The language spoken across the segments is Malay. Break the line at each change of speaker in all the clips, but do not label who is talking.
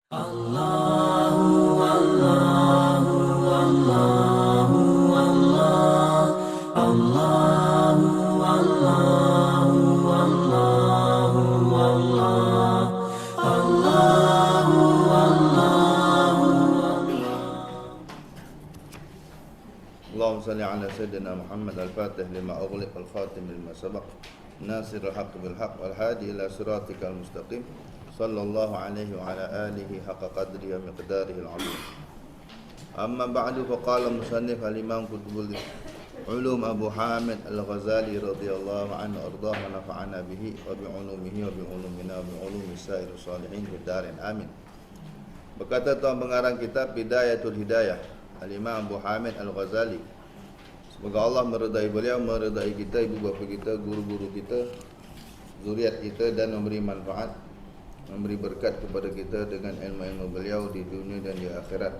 Allahu Allahu Allahu Allah Allahu Allahu Allahu Allah Allahu Allahu
اللهم صل على سيدنا محمد الفاتح لما أغلق الخاتم لما سبق ناصر الحق بالحق والهادي إلى صراطك المستقيم صلى الله عليه وعلى آله حق قدره ومقداره العظيم. أما بعد فقال المصنف الإمام قطب العلوم أبو حامد الغزالي رضي الله عنه وأرضاه ونفعنا به وبعلومه وبعلومنا وبعلوم سائر الصالحين في الدارين آمين. Berkata tuan pengarang kitab Bidayatul Hidayah Al-Imam Abu Hamid Al-Ghazali, semoga Allah meridai beliau, meridai kita, ibu bapa kita, guru-guru kita, zuriat kita, dan memberi manfaat, memberi berkat kepada kita dengan ilmu-ilmu beliau di dunia dan di akhirat.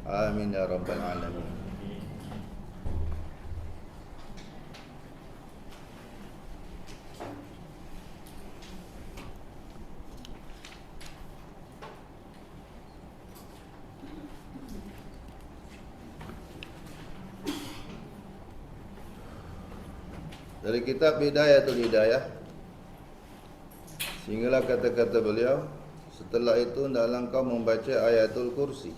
Amin ya rabbal alamin. Dari kitab Bidayatul Hidayah, sehinggalah kata-kata beliau, setelah itu hendaklah kau membaca ayatul kursi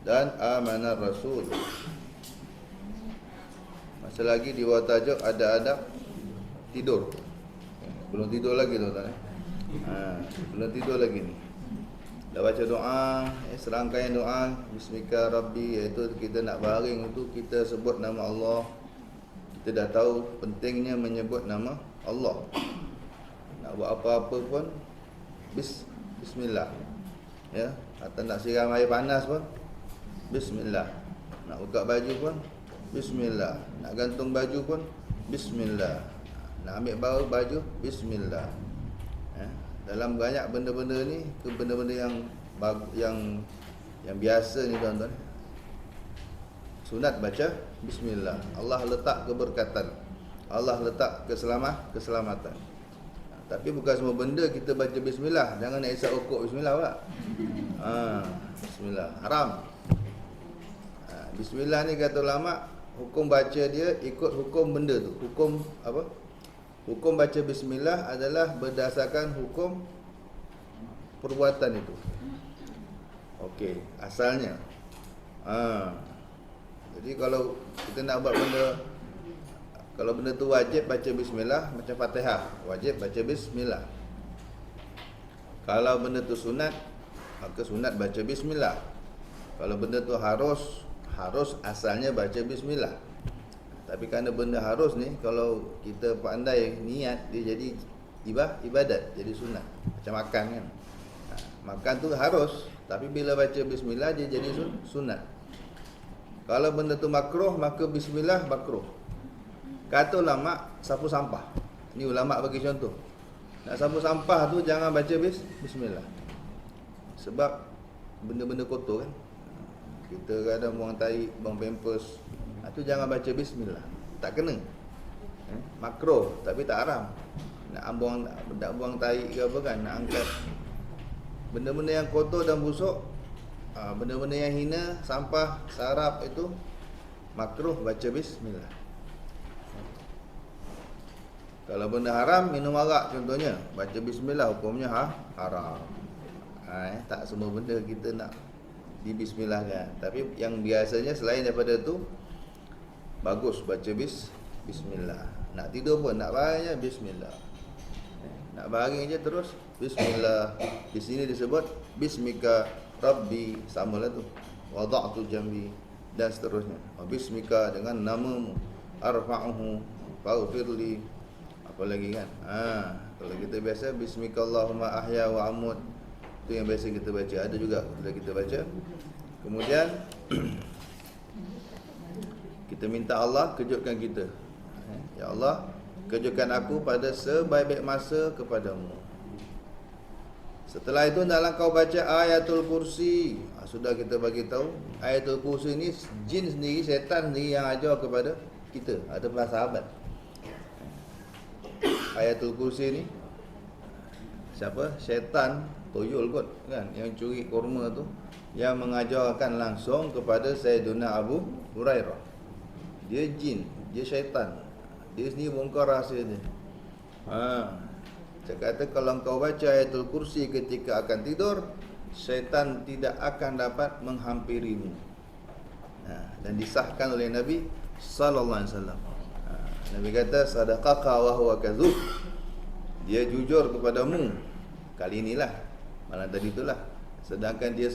dan amanar rasul. Masih lagi di bawah tajuk ada adab tidur. Belum tidur lagi tuan-tuan. Belum tidur lagi ni. Dah baca doa, serangkaian doa Bismika Rabbi, iaitu kita nak baring itu kita sebut nama Allah. Kita dah tahu pentingnya menyebut nama Allah. Nak buat apa-apa pun Bismillah. Ya, atau nak siram air panas pun Bismillah. Nak buka baju pun Bismillah. Nak gantung baju pun Bismillah. Nak ambil baru baju Bismillah. Ya, dalam banyak benda-benda ni, ke benda-benda yang biasa ni tuan-tuan. Sunat baca Bismillah. Allah letak keberkatan, Allah letak keselamatan. Tapi bukan semua benda kita baca Bismillah. Jangan nak isap rokok Bismillah pula. Bismillah haram. Bismillah ni kata ulama, hukum baca dia ikut hukum benda tu. Hukum apa? Hukum baca Bismillah adalah berdasarkan hukum perbuatan itu. Okey, asalnya. Jadi kalau kita nak buat benda, kalau benda tu wajib baca Bismillah, macam Fatihah, wajib baca Bismillah. Kalau benda tu sunat, maka sunat baca Bismillah. Kalau benda tu harus asalnya baca Bismillah. Tapi kerana benda harus ni, kalau kita pandai niat, dia jadi ibadat, jadi sunat. Macam makan kan, makan tu harus, tapi bila baca Bismillah dia jadi sunat. Kalau benda tu makruh, maka Bismillah makruh. Kata ulama, sapu sampah. Ni ulama bagi contoh. Nak sapu sampah tu jangan baca Bismillah. Sebab benda-benda kotor kan. Kita kadang buang tai, buang pampers, tu jangan baca Bismillah. Tak kena. Makruh tapi tak haram. Nak buang tai ke apa kan, nak angkat benda-benda yang kotor dan busuk, benda-benda yang hina, sampah, sarap, itu makruh baca Bismillah. Kalau benda haram, minum arak contohnya, baca Bismillah, hukumnya haram. Tak semua benda kita nak dibismillahkan. Tapi yang biasanya selain daripada tu, bagus baca Bismillah. Nak tidur pun, nak baring Bismillah. Nak baring je terus Bismillah. Di sini disebut Bismika Rabbi, samalah tu. Wada'tu jambi, dan seterusnya. Bismika, dengan namamu. Arfa'uhu, faghfirli. Apa lagi kan? Kalau kita biasa Bismika Allahumma ahya wa amut, itu yang biasa kita baca. Ada juga bila kita baca. Kemudian kita minta Allah kejutkan kita. Ya Allah, kejutkan aku pada sebaik-baik masa kepadamu. Setelah itu hendaklah kau baca ayatul kursi. Sudah kita bagi tahu, ayatul kursi ni jin sendiri, syaitan sendiri yang ajar kepada kita. Ada para sahabat. Ayatul kursi ni siapa? Syaitan, tuyul kot kan, yang curi kurma tu, yang mengajarkan langsung kepada Sayyidina Abu Hurairah. Dia jin, dia syaitan. Dia sendiri bongkar rahsia dia. Saya kata kalau kau baca ayatul kursi ketika akan tidur, syaitan tidak akan dapat menghampirimu. Dan disahkan oleh Nabi sallallahu alaihi wasallam. Nabi kata sadaqaka wa huwa kadzub. Dia jujur kepadamu kali inilah, malam tadi itulah. Sedangkan dia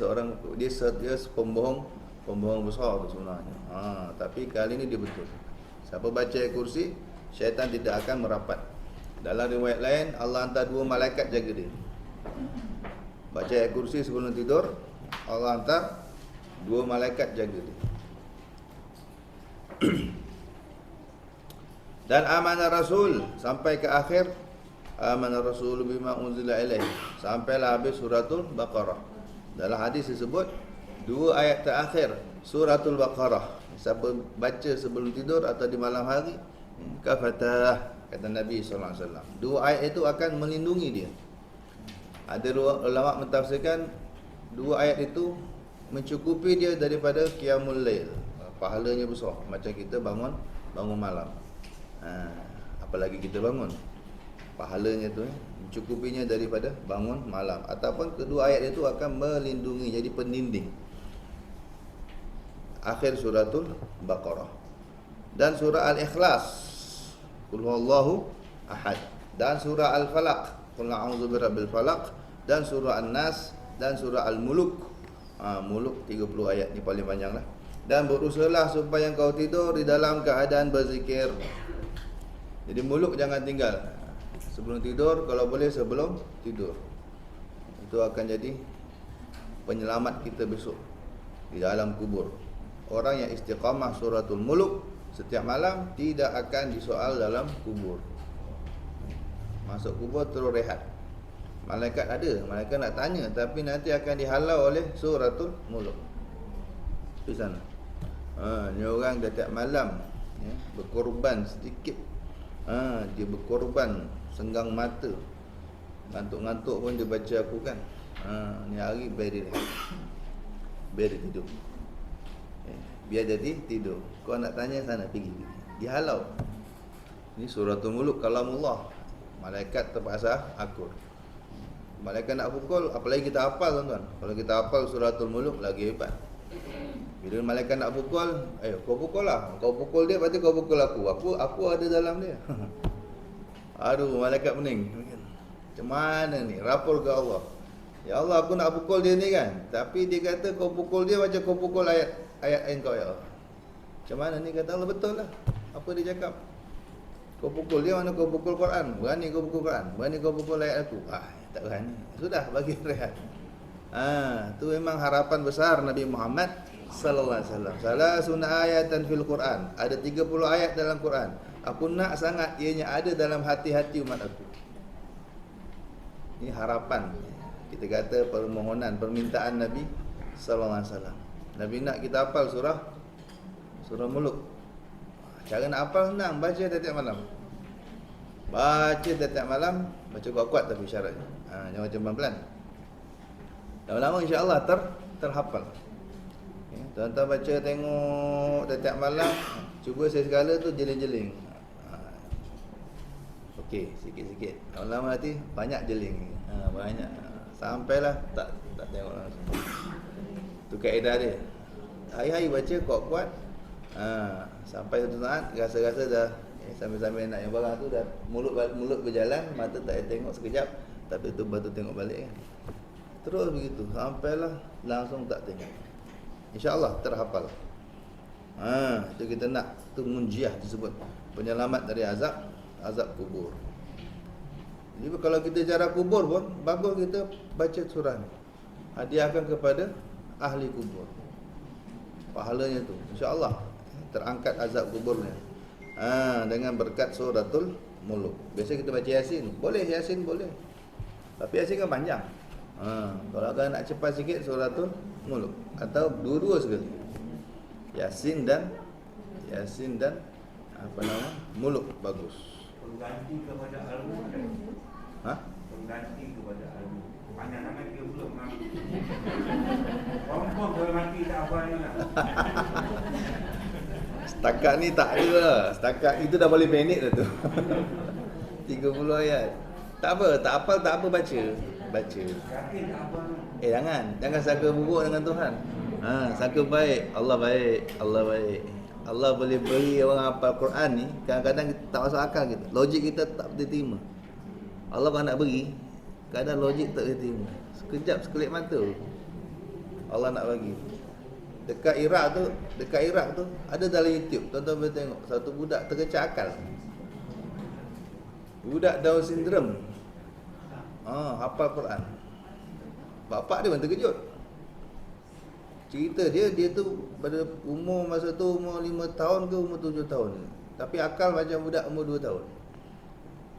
pembohong besar tu sebenarnya. Tapi kali ini dia betul. Siapa baca ayat kursi, syaitan tidak akan merapat. Dalam riwayat lain, Allah hantar 2 malaikat jaga dia. Baca ayat kursi sebelum tidur, Allah hantar 2 malaikat jaga dia. Dan amanah Rasul sampai ke akhir, amanah Rasul bima unzila ilaih, sampailah habis suratul Baqarah. Dalam hadis disebut 2 ayat terakhir suratul Baqarah, siapa baca sebelum tidur atau di malam hari, kafatah, kata Nabi sallallahu alaihi wasallam. 2 ayat itu akan melindungi dia. Ada ulama mentafsirkan 2 ayat itu mencukupi dia daripada qiyamul lail. Pahalanya besar, macam kita bangun malam. Apalagi kita bangun, pahalanya tu mencukupinya daripada bangun malam. Ataupun kedua ayat itu akan melindungi, jadi pendinding. Akhir suratul Baqarah. Dan surah Al-Ikhlas, Qul huwallahu ahad, dan surah Al-Falaq, Qul a'udzu birabbil falaq, dan surah An-Nas, dan surah Al-Muluk. Muluk 30 ayat ni paling panjang lah. Dan berusahalah supaya kau tidur di dalam keadaan berzikir. Jadi muluk jangan tinggal sebelum tidur, kalau boleh sebelum tidur. Itu akan jadi penyelamat kita besok di dalam kubur. Orang yang istiqamah suratul Muluk setiap malam tidak akan disoal dalam kubur. Masuk kubur terus rehat. Malaikat ada, malaikat nak tanya, tapi nanti akan dihalau oleh suratul Muluk di sana. Ni orang setiap malam berkorban sedikit. Dia berkorban senggang mata, ngantuk-ngantuk pun dia baca aku kan. Ni hari biar dia tidur. Biar jadi tidur. Kau nak tanya sana, pergi. Dihalau. Ni suratul Muluk kalamullah. Malaikat terpaksa akur. Malaikat nak pukul, apalagi kita hafal tuan-tuan. Kalau kita hafal suratul Muluk lagi hebat. Bila malaikat nak pukul, kau pukul lah. Kau pukul dia, berarti kau pukul aku. Aku ada dalam dia. Aduh, malaikat pening. Macam mana ni? Rapor ke Allah. Ya Allah, aku nak pukul dia ni kan. Tapi dia kata kau pukul dia macam kau pukul ayat kau ya Allah. Macam mana ni? Kata Allah, betul lah. Apa dia cakap? Kau pukul dia, mana kau pukul Quran? Berani kau pukul Quran? Berani kau pukul ayat aku? Tak berani. Sudah, bagi rehat. Tu memang harapan besar Nabi Muhammad sallallahu alaihi wasallam. Salah sunnah ayatan fil Quran. Ada 30 ayat dalam Quran. Aku nak sangat ianya ada dalam hati-hati umat aku. Ini harapan. Kita kata permohonan, permintaan Nabi sallallahu alaihi wasallam. Nabi nak kita hafal surah Muluk. Cara nak hafal senang, baca setiap malam. Baca setiap malam, baca kuat-kuat tapi syaratnya. Jangan macam pelan-pelan. Lama-lama insya-Allah terhafal. Tuan-tuan baca, tengok setiap malam, cuba sekali tu jeling-jeling. Okey, sikit-sikit. Lama-lama nanti banyak jeling. Banyak. Sampailah tak tengok langsung. Tu kaedah dia. Hari-hari baca kuat-kuat. Sampai satu saat rasa-rasa dah sambil-sambil nak yang barang tu dah mulut berjalan, mata tak tengok sekejap, tapi tu baru tengok balik kan. Terus begitu sampailah langsung tak tengok. InsyaAllah terhafal. Itu kita nak, tu munjiah disebut, penyelamat dari azab kubur. Jadi kalau kita ziarah kubur pun bagus kita baca surah ni. Hadiahkan kepada ahli kubur. Pahalanya tu insya-Allah terangkat azab kuburnya. Dengan berkat suratul Muluk. Biasa kita baca Yasin. Boleh Yasin boleh. Tapi Yasin kan panjang. Kalau kan nak cepat sikit suratul Muluk atau dua-dua sekali. Yasin dan apa nama? Muluk bagus.
Pengganti kepada Al-Mulk. ganti kepada Alu. Panjang nama 30 maaf. Confirm boleh mati tak abang ni lah.
Setakat ni tak ada lah. Setakat itu dah boleh panik dah tu. 30 ayat. Tak apa, tak hafal tak apa, baca. Baca.
Yakin tak abang ni?
Jangan sangka buruk dengan Tuhan. Sangka baik. Allah baik. Allah baik. Allah boleh beri orang hafal Quran ni, kadang-kadang tak masuk akal kita. Logik kita tak boleh terima. Allah kalau nak beri, kadang logik tak boleh terima. Sekejap, sekelip mata Allah nak bagi. Dekat Iraq tu ada dalam YouTube, tuan-tuan boleh tengok satu budak terkecak akal. Budak Down syndrome. Hafal Quran. Bapak dia pun terkejut. Cerita dia tu pada umur masa tu umur 5 tahun ke umur 7 tahun. Tapi akal macam budak umur 2 tahun.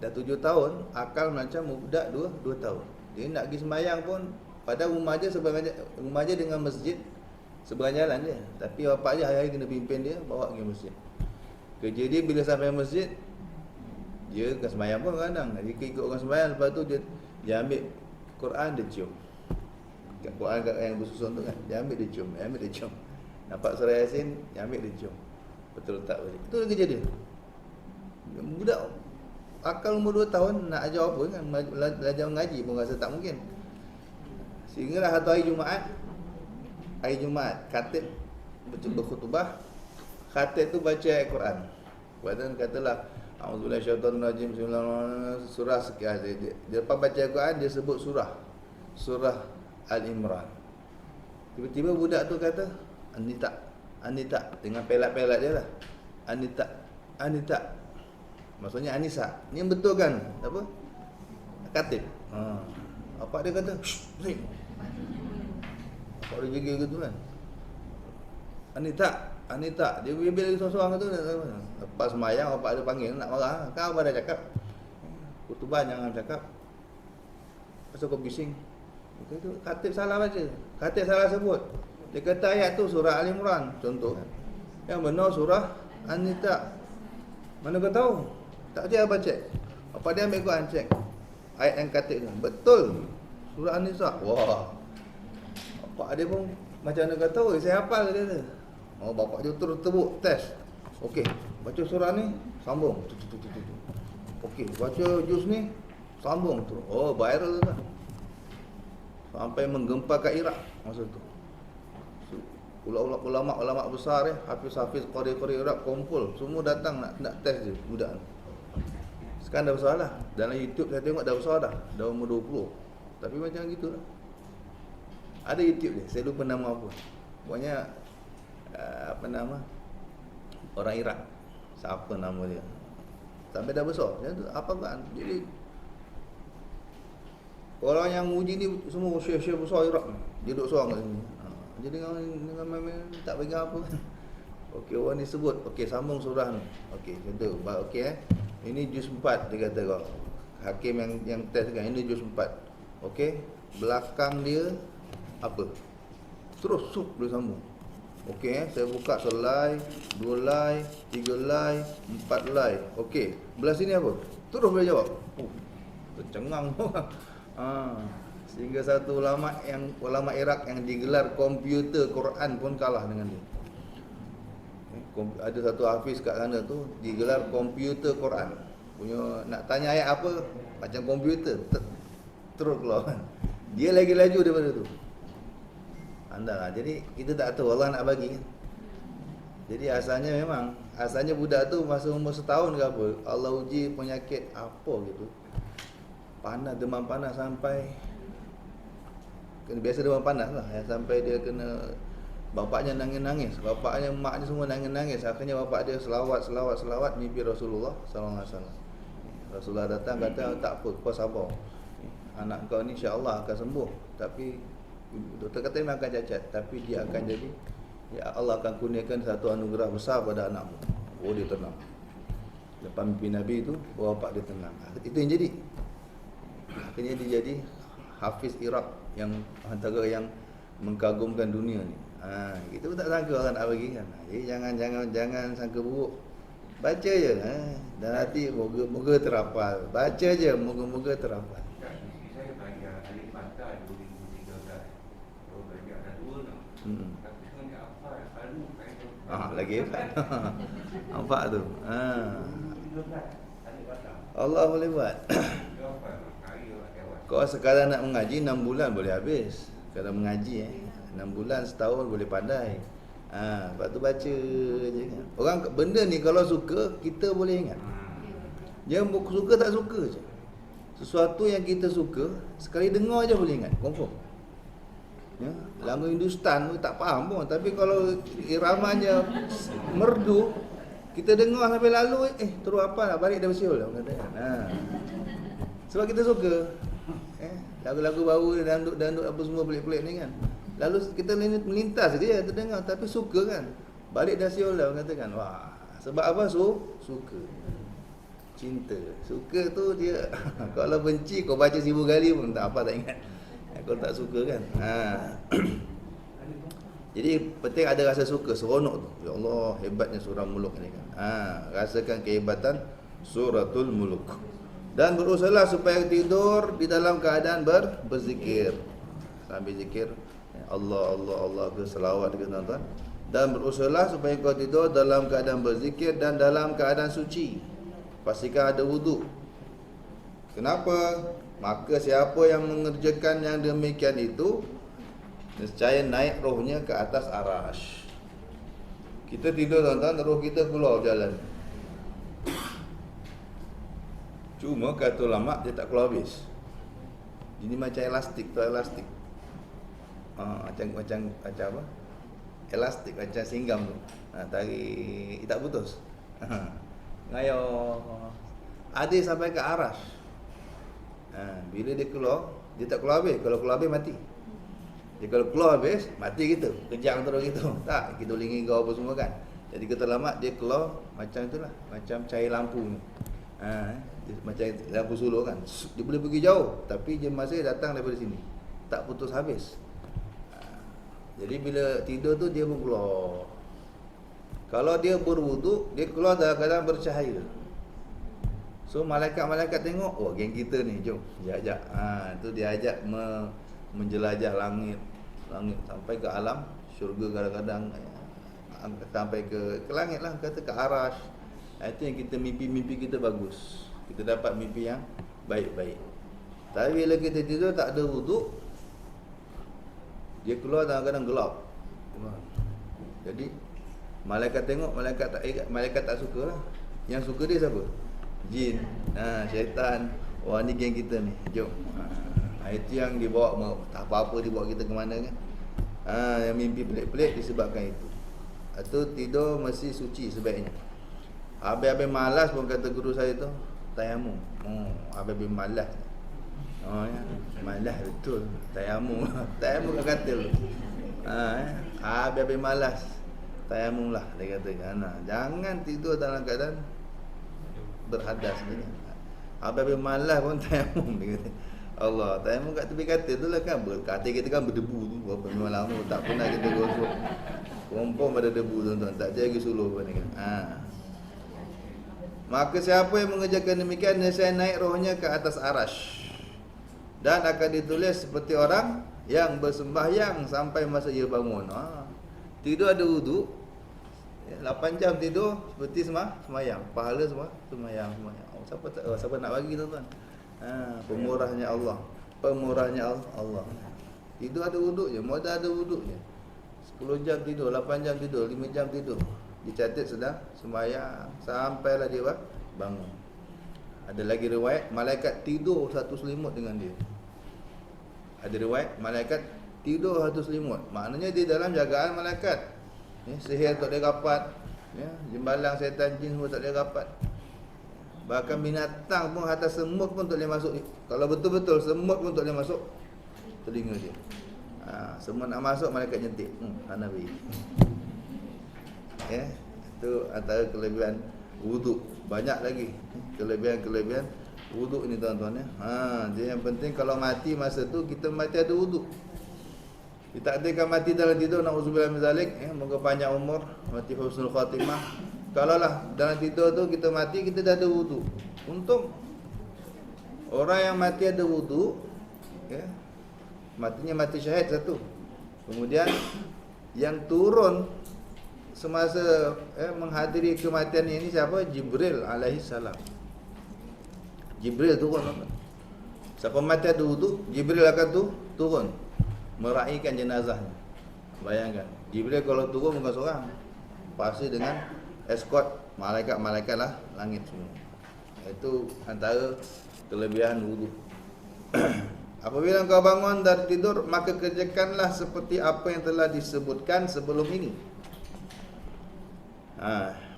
Dah 7 tahun, akal macam budak 2 tahun. Dia nak pergi sembahyang pun, pada rumah dia dengan masjid seberang jalan je. Tapi bapak dia hari-hari kena pimpin dia bawa pergi masjid. Kerja dia bila sampai masjid, dia bukan sembahyang pun kadang-kadang. Dia ikut orang sembahyang, lepas tu dia ambil Quran, dia cium. Kat Quran yang bersusun tu kan, dia ambil dia cium. Nampak surah Yasin, dia ambil dia cium. Betul letak balik. Itu kerja dia. Budak akal umur 2 tahun nak ajar apa kan, belajar mengaji pun rasa tak mungkin. Sehinggalah satu hari Jumaat khatib berkhutbah, khatib tu baca ayat Quran. Badan katalah a'udzubillahi minasyaitonir rajim, bismillahirrahmanirrahim, surah sekian. Dia lepas baca Quran dia sebut surah Al-Imran. Tiba-tiba budak tu kata Anita dengan pelat-pelat dia lah. Anita. Maksudnya Anisa. Ni betul kan? Apa? Khatib. Apa dia kata? Shh. Apa dia gigil gitu kan? Anita. Dia bila lagi seorang tu lepas semayang bapak dia panggil nak marah. Kau apa dah cakap? Khutbah jangan cakap. Pasal kau bising. Dia kata khatib salah baca. Khatib salah sebut. Dia kata ayat tu surah Al-Imran contoh. Yang benar surah Anita. Mana kau tahu? Tak dia baca. Apa dia ambil Quran cek ayat yang khatib tu. Betul. Surah An-Nisa. Wah. Bapak dia pun macam mana kau tahu? Saya hafal dia kata. Bapak dia terus tebuk test. Okey, baca surah ni sambung. Okey, baca juz ni sambung tu. Viral tu kan. Sampai menggempakan Iraq masa tu. Ulama besar hafiz qari Iraq kumpul, semua datang nak test dia budak ni. Sekarang dah besar lah. Dalam YouTube saya tengok dah besar dah. Dah umur 20. Tapi macam gitulah. Ada YouTube dia, saya lupa nama apa. Pokoknya apa nama? Orang Iraq. Siapa nama dia? Sampai dah besar. Apa kan? Jadi orang yang uji ni semua syekh-syekh besar Iraq ni. Dia duduk seorang kat sini. Jadi dengan main tak pegang apa. Okey, orang ni sebut, okey sambung surah ni. Okey, contoh, okey ini juz 4 dia kata kau. Hakim yang test kan, ini juz 4. Okey, belakang dia apa? Terus dia sambung. Okey, saya buka selai, 2 lai, 3 lai, 4 lai. Okey, belah sini apa? Terus boleh jawab. Tercengang orang. Sehingga satu ulama Iraq yang digelar komputer Quran pun kalah dengan dia. Ada satu hafiz kat sana tu digelar komputer Quran. Punya nak tanya ayat apa macam komputer terus keluar. Dia lagi laju daripada tu. Anda jadi kita tak tahu Allah nak bagi. Jadi asalnya budak tu masa umur setahun ke apa, Allah uji penyakit apa gitu. Panas, demam panas sampai biasa demam panas lah ya, sampai dia kena bapaknya nangis-nangis, bapaknya maknya semua nangis-nangis. Akhirnya bapak dia selawat mimpi Rasulullah sallallahu alaihi wasallam. Rasulullah datang kata tak apa, kau sabar. Anak kau ni insya-Allah akan sembuh, tapi doktor kata memang akan cacat, tapi dia akan jadi Allah akan kurniakan satu anugerah besar pada anakmu. Dia tenang. Lepas mimpi Nabi itu, bapak dia tenang. Itu yang jadi. Akhirnya dia jadi hafiz Iraq yang antara yang mengagumkan dunia ni. Kita pun tak sangka orang nak bagi kan. Jadi jangan sangka buruk. Baca je dan hati moga-moga terhafal. Baca je moga-moga terhafal.
Ramadan 2013. Baru belajar dah 2 dah. Tapi sekarang dia apa? Selalu kaitan.
Lagi hebat. Nampak tu.
2013 ada batal.
Allah boleh buat.
Dia apa? Kaya lewat.
Kau sekarang nak mengaji 6 bulan boleh habis. Kalau mengaji 6 bulan setahun boleh pandai. Lepas tu baca je kan. Orang benda ni kalau suka kita boleh ingat. Yang suka tak suka je. Sesuatu yang kita suka sekali dengar je boleh ingat, confirm. Ya, lagu Hindustan tu tak faham pun, tapi kalau iramanya merdu, kita dengar sampai lalu terus apa nak balik dah bersiul orang kata. Sebab kita suka. Lagu-lagu baru dandut apa semua pelik-pelik ni kan. Lalu kita melintas dia terdengar tapi suka kan. Balik dah siul dah orang kata kan. Wah, sebab apa suka. Cinta. Suka tu dia kalau benci kau baca 1000 kali pun tak apa tak ingat. Kau tak suka kan. Jadi penting ada rasa suka, seronok tu. Ya Allah, hebatnya surah Muluk ni kan. Rasakan kehebatan suratul Muluk. Dan berusahalah supaya tidur di dalam keadaan berzikir. Sambil zikir Allah Allah Allah ke selawat ke tuan-tuan. Dan berusahalah supaya kau tidur dalam keadaan berzikir dan dalam keadaan suci. Pastikan ada wuduk. Kenapa? Maka siapa yang mengerjakan yang demikian itu, nescaya naik rohnya ke atas arash. Kita tidur tuan-tuan, roh kita keluar jalan. Cuma kata ulama dia tak keluar habis. Ini macam elastik, tu elastik. Macam apa? Elastik macam singgam tu. Tarik tak putus. Ngayo. Ada sampai ke arash. Bila dia keluar, dia tak keluar habis. Kalau keluar habis mati. Dia kalau keluar habis, mati kita. Kejang terus gitu. Tak, kita boleh ngigau apa semua kan. Jadi kata lama dia keluar macam itulah, macam cahaya lampu ni. Dia macam lampu sulur kan. Dia boleh pergi jauh, tapi dia masih datang daripada sini. Tak putus habis. Jadi bila tidur tu dia pun keluar. Kalau dia berwuduk, dia keluar dalam keadaan bercahaya. So malaikat-malaikat tengok, oh geng kita ni, jom ajak. Tu dia ajak menjelajah langit sampai ke alam syurga, kadang-kadang sampai ke langit lah, kata ke arash. Itu yang kita mimpi kita bagus. Kita dapat mimpi yang baik-baik. Tapi bila kita tidur tak ada wuduk, dia keluar dalam keadaan gelap. Jadi malaikat tengok, malaikat tak suka lah. Yang suka dia siapa? Jin, syaitan. Wah ni geng kita ni, jom. Itu yang dibawa, tak apa-apa dibawa kita ke mana kan. Yang mimpi pelik-pelik disebabkan itu. Itu tidur mesti suci sebaiknya. Habis-habis malas pun kata guru saya tu, tayamum. Habis-habis malas. Ya, malas betul. Tayamum. Tayamum kat katil. Habis-habis malas, tayamum lah dia katakan. Jangan tidur dalam keadaan berhadas ni. Habis-habis malas pun tayamum dia kata. Allah, tayamum kat tepi katil tu lah kan. Katil kita kan berdebu tu. Berapa memang lama tak pernah kita gosok. Kompom pada debu tuan-tuan, tak jaga suluh pun kan. Maka siapa yang mengerjakan demikian, nescaya naik rohnya ke atas arash. Dan akan ditulis seperti orang yang bersembahyang sampai masa ia bangun. Tidur ada wuduk, 8 jam tidur seperti sembahyang. Pahala semua sembahyang. Siapa nak bagi tuan-tuan? Pemurahnya Allah. Pemurahnya Allah. Tidur ada wuduk je, modal ada wuduk je. 10 jam tidur, 8 jam tidur, 5 jam tidur. Dicatat sedang sembahyang sampailah dia bangun. Ada lagi riwayat malaikat tidur satu selimut dengan dia. Ada riwayat malaikat tidur satu selimut. Maknanya dia dalam jagaan malaikat. Sihir tak boleh rapat, jembalang syaitan jin semua tak boleh rapat. Bahkan binatang pun, hatta semut pun tak boleh masuk. Kalau betul-betul semut pun tak boleh masuk telinga dia. Semua nak masuk malaikat nyentik. Nabi. Itu antara kelebihan wuduk. Banyak lagi kelebihan wuduk ni tuan-tuan ya. Jadi yang penting kalau mati masa tu kita mati ada wuduk. Ditakdirkan mati dalam tidur, na'udzubillah min zalik, moga panjang umur, mati husnul khatimah. Kalau lah dalam tidur tu kita mati, kita dah ada wuduk. Untung orang yang mati ada wuduk, Matinya mati syahid satu. Kemudian yang turun semasa menghadiri kematian ini siapa? Jibril alaihi salam. Jibril turun. Siapa mati ada wudu, Jibril akan turun meraihkan jenazahnya. Bayangkan, Jibril kalau turun bukan seorang, pasti dengan escort malaikat-malaikat lah langit semua. Itu antara kelebihan wudu. Apabila engkau bangun dari tidur, maka kerjakanlah seperti apa yang telah disebutkan sebelum ini.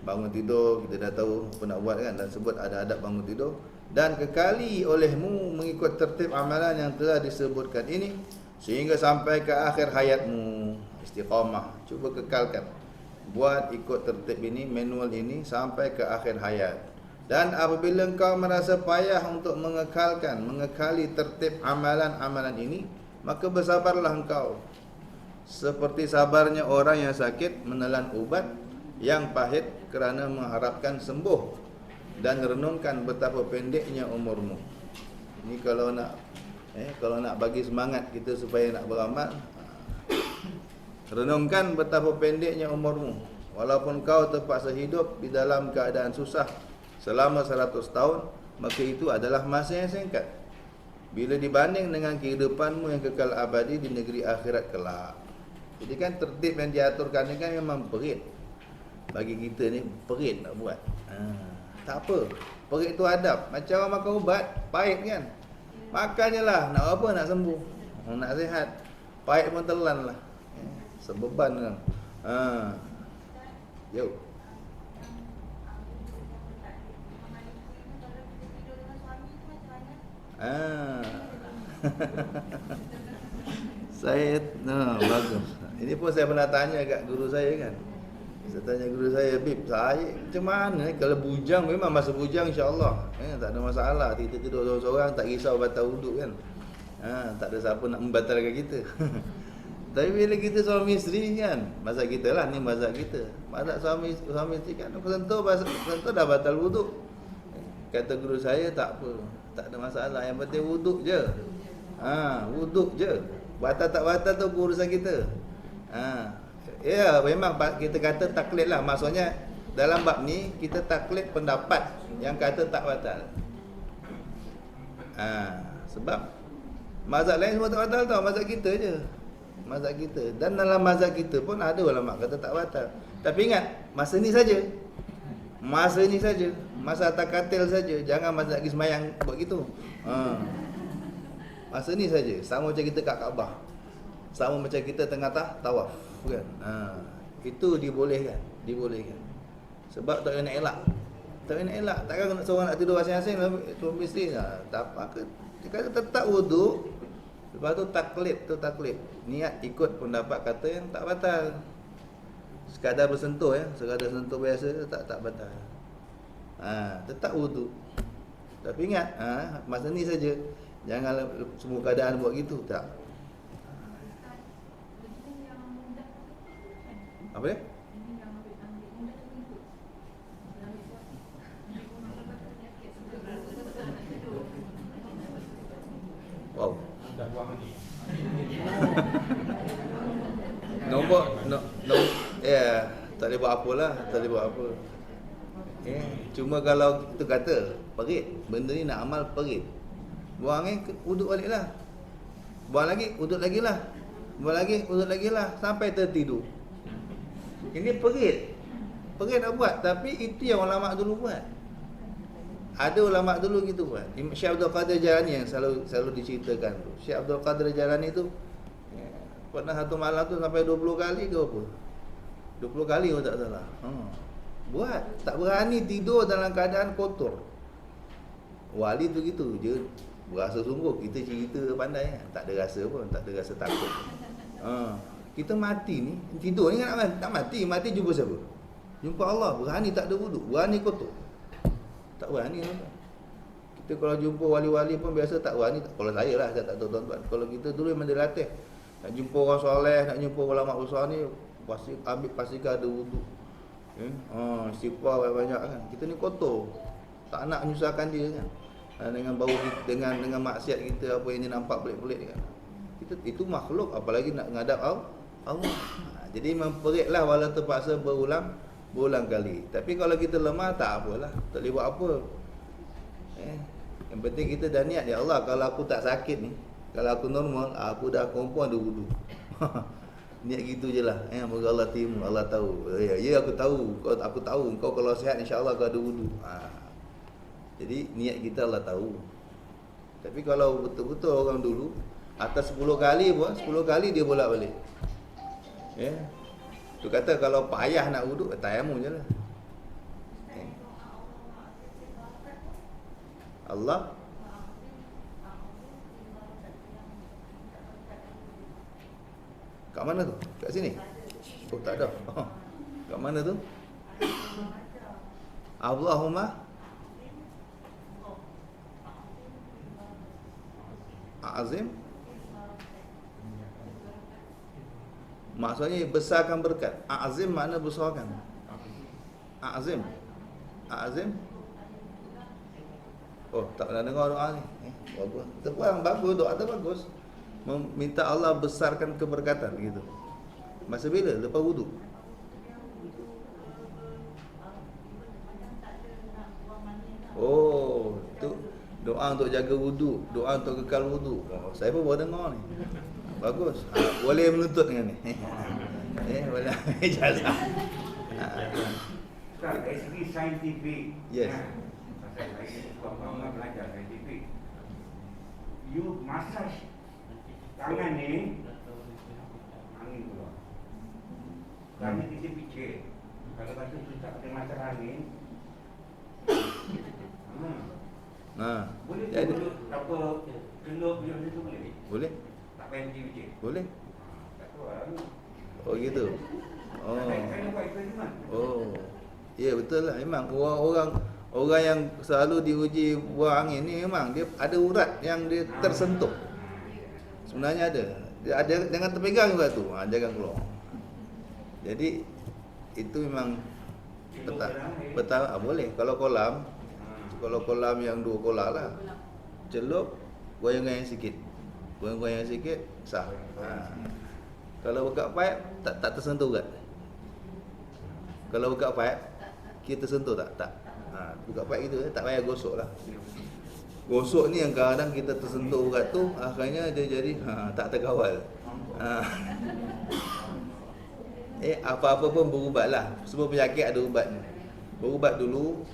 Bangun tidur, kita dah tahu apa nak buat kan, dan sebut ada adab bangun tidur. Dan kekali olehmu mengikut tertib amalan yang telah disebutkan ini sehingga sampai ke akhir hayatmu. Istiqamah, cuba kekalkan. Buat ikut tertib ini, manual ini sampai ke akhir hayat. Dan apabila engkau merasa payah untuk mengekali tertib amalan-amalan ini, maka bersabarlah engkau, seperti sabarnya orang yang sakit menelan ubat yang pahit kerana mengharapkan sembuh, dan renungkan betapa pendeknya umurmu. Ini kalau nak bagi semangat kita supaya nak beramal, renungkan betapa pendeknya umurmu. Walaupun kau terpaksa hidup di dalam keadaan susah selama 100 tahun, maka itu adalah masa yang singkat bila dibanding dengan kehidupanmu yang kekal abadi di negeri akhirat kelak. Jadi kan tertib yang diaturkan ni kan memang perit. Bagi kita ni perit nak buat. Tak apa, perit tu adab. Macam orang makan ubat, pahit kan. Makannya lah, nak apa nak sembuh, nak sihat. Pahit pun telan lah, sebeban kan. Yo. Saya bagus. Ini pun saya pernah tanya kat guru saya kan. Saya tanya guru saya, Bib, saya macam mana kalau bujang, memang masa bujang insya-Allah, tak ada masalah. Kita tidur seorang-seorang, tak risau batal wuduk kan. Tak ada siapa nak membatalkan kita. Tapi bila kita suami isteri kan, mazhab kita lah, ni mazhab kita. Mazhab suami isteri kan, sentuh dah batal wuduk. Kata guru saya, tak apa, tak ada masalah, yang penting wuduk je. Wuduk je. Batal tak batal tu urusan kita. Ya, memang kita kata taklid lah. Maksudnya dalam bab ni kita taklid pendapat yang kata tak batal. Sebab mazhab lain semua tak batal tau, mazhab kita je. Mazhab kita. Dan dalam mazhab kita pun ada ulama kata tak batal. Tapi ingat, masa ni saja. Masa ni saja. Masa atas katil saja. Jangan masa lagi semayang buat gitu. Masa ni saja. Sama macam kita kat Kaabah. Sama macam kita tengah tawaf kan. Itu dibolehkan. Sebab tak payah nak elak. Tak payah nak elak. Takkan seorang nak tidur asing-asing suami isteri tak apa. Dia kata tetap wuduk. Lepas tu taklid. Niat ikut pendapat kata yang tak batal. Sekadar bersentuh sekadar sentuh biasa tak batal. Tetap wuduk. Tapi ingat, masa ni saja. Jangan semua keadaan buat gitu, tak. Apa dia? Wow. Tak boleh buat apalah, tak boleh buat apa. Cuma kalau kita kata perit, benda ni nak amal perit. Buang uduk balik lah. Buang lagi, uduk lagi lah. Buang lagi, uduk lagi lah. Sampai tertidur. Ini perit. Perit nak buat. Tapi itu yang ulama dulu buat. Ada ulama dulu gitu buat. Syekh Abdul Qadir Jalani yang selalu diceritakan tu. Syekh Abdul Qadir Jalani tu pernah satu malam tu sampai 20 kali ke apa. 20 kali kalau tak salah. Buat. Tak berani tidur dalam keadaan kotor. Wali tu gitu je. Berasa sungguh. Kita cerita pandai kan? Tak ada rasa pun. Tak ada rasa takut. Kita mati ni, tidur ni kan tak mati. Mati jumpa siapa? Jumpa Allah. Berani tak ada wuduk. Berani kotor. Tak berani lah. Kita kalau jumpa wali-wali pun biasa tak berani. Kalau saya lah, saya tak tahu tuan-tuan. Kalau kita dulu memang dia latih. Nak jumpa orang soleh, nak jumpa ulama besar ni, pastikan ada wuduk. Istighfar banyak-banyak kan. Kita ni kotor. Tak nak menyusahkan dia kan. Dengan bau dengan maksiat kita, apa yang dia nampak pelik-pelik kan. Kita itu makhluk, apalagi nak ngadap Allah. Jadi memperitlah walau terpaksa berulang kali. Tapi kalau kita lemah tak apalah, tak boleh buat apa. Yang penting kita dah niat, ya Allah, kalau aku tak sakit ni, kalau aku normal, aku dah confirm ada wudu. Niat gitu je lah. Moga Allah terima, Allah tahu. Ya aku tahu, aku tahu kau kalau sihat insya-Allah kau ada wudu. Jadi niat kita Allah tahu. Tapi kalau betul-betul orang dulu atas 10 kali pun 10 kali dia bolak-balik. Tu kata kalau payah nak wuduk, tayamum je lah. Allah kat mana tu? Kat sini? Oh tak ada. Kat mana tu? Allahumma azim. Maksudnya besarkan berkat. Azim makna besarkan. Azim. Azim. Oh, tak pernah dengar doa ni. Bagus. Terpuang bagus, doa tu bagus. Meminta Allah besarkan keberkatan gitu. Masa bila? Lepas wudu. Oh, tu doa untuk jaga wudu, doa untuk kekal wudu. Oh, saya pun baru dengar ni. Bagus. Boleh menuntut dengan ni. Boleh ijazah.
Dari segi saintifik.
Yes.
Saya tuan-tuan belajar saintifik. You massage tangan ni, angin keluar. Kami kita fikir, kalau kata kita ada masalah angin, boleh
jadi
apa keluar beliau itu boleh?
boleh?
Tak payah fikir.
Boleh?
Tak tahu lah.
Oh gitu. Oh.
Saya buat eksperimen.
Oh. Ya betul lah. Memang orang yang selalu diuji buang angin ni memang dia ada urat yang dia tersentuh. Sebenarnya ada. Dia ada, jangan terpegang juga tu. Jangan keluar. Jadi itu memang betul boleh. Kalau kolam yang 2 kolam lah. Celup, goyang-goyang sikit. Goyang-goyang sikit sah. Kalau buka pipe tak tersentuh urat. Kalau buka pipe kita sentuh tak? Buka pipe gitu, tak payah gosok lah. Gosok ni yang kadang kita tersentuh urat tu, akhirnya dia jadi tak terkawal. Apa-apa pun berubat lah. Semua penyakit ada ubat ni. Berubat dulu.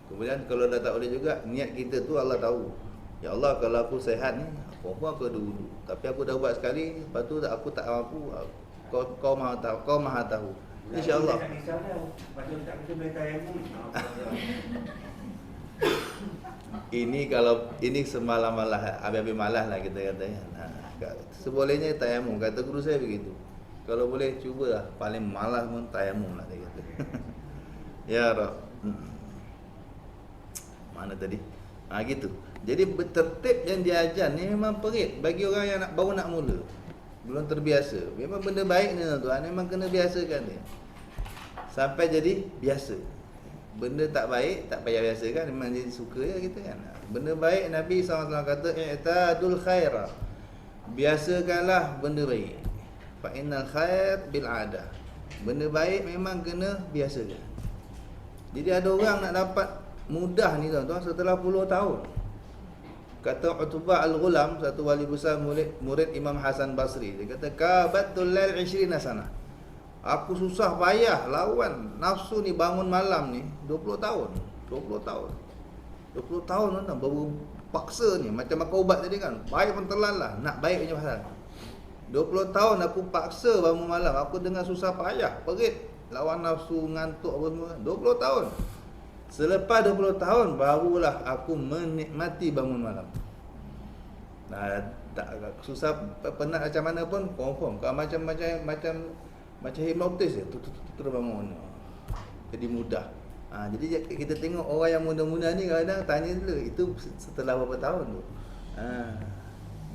Kemudian kalau dah tak boleh juga, niat kita tu Allah tahu. Ya Allah, kalau aku sihat ni, aku ada wudu. Tapi aku dah ubat sekali, lepas tu aku tak mampu. Kau Maha tahu. InsyaAllah. Ini semalam malah, habis-habis malas lah kita kata. Sebolehnya tayamum, kata guru saya begitu. Kalau boleh cubalah, paling malas pun tayamum lah dia kata. Ya Rab. Mana tadi? Gitu. Jadi tertib yang diajar ni memang perit bagi orang yang baru nak mula. Belum terbiasa. Memang benda baik ni tuan, memang kena biasakan dia. Sampai jadi biasa. Benda tak baik tak payah biasakan, memang jadi suka je kita kan. Benda baik Nabi SAW kata i'tadul khaira. Biasakanlah benda baik. Fa innal khair bil adah. Benda baik memang kena biasakan. Jadi ada orang nak dapat mudah ni tuan-tuan setelah puluh tahun. Kata Utbah Al-Ghulam, satu wali besar murid Imam Hasan Basri, dia kata kabatul lail 20 sana. Aku susah payah lawan nafsu ni bangun malam ni 20 tahun. 20 tahun tuan-tuan baru paksa ni macam makan ubat tadi kan. Baik pun telan lah, nak baik punya pasal. 20 tahun aku paksa bangun malam, aku dengan susah payah, perit lawan nafsu, ngantuk apa semua. 20 tahun. Selepas 20 tahun barulah aku menikmati bangun malam. Tak susah penat macam mana pun confirm. Kalau macam hipnotis je terus bangun. Jadi mudah. Jadi kita tengok orang yang muda-muda ni kadang tanya dulu itu setelah berapa tahun tu.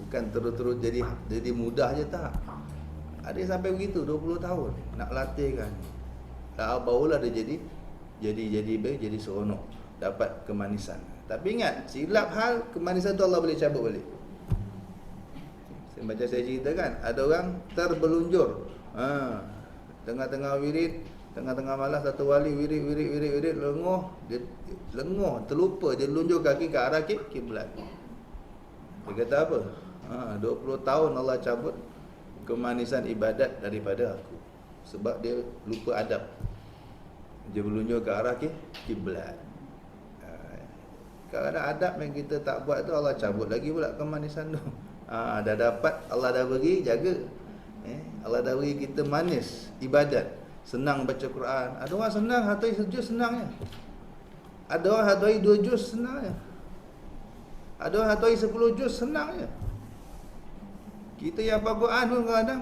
Bukan terus-terus jadi mudah je tak. Ada yang sampai begitu 20 tahun nak latihkan. Barulah dia jadi seronok, dapat kemanisan. Tapi ingat, silap hal kemanisan tu Allah boleh cabut balik. Macam saya ceritakan, ada orang terbelunjur. Tengah-tengah wirid, tengah-tengah malam satu wali wirid, lenguh, dia lenguh, terlupa dia lunjuk kaki ke arah kiblat. Dia kata apa? 20 tahun Allah cabut kemanisan ibadat daripada aku sebab dia lupa adab. Dia berlunjuk ke arah kiblat. Kalau ada adab yang kita tak buat tu, Allah cabut lagi pula kemanisan tu. Dah dapat, Allah dah beri, jaga. Allah dah beri kita manis ibadat, senang baca Quran. Ada orang senang hatai sejus senangnya. Ada orang hatai 2 juz senangnya. Ada orang hatai 10 juz senangnya. Kita yang hafal Quran pun kadang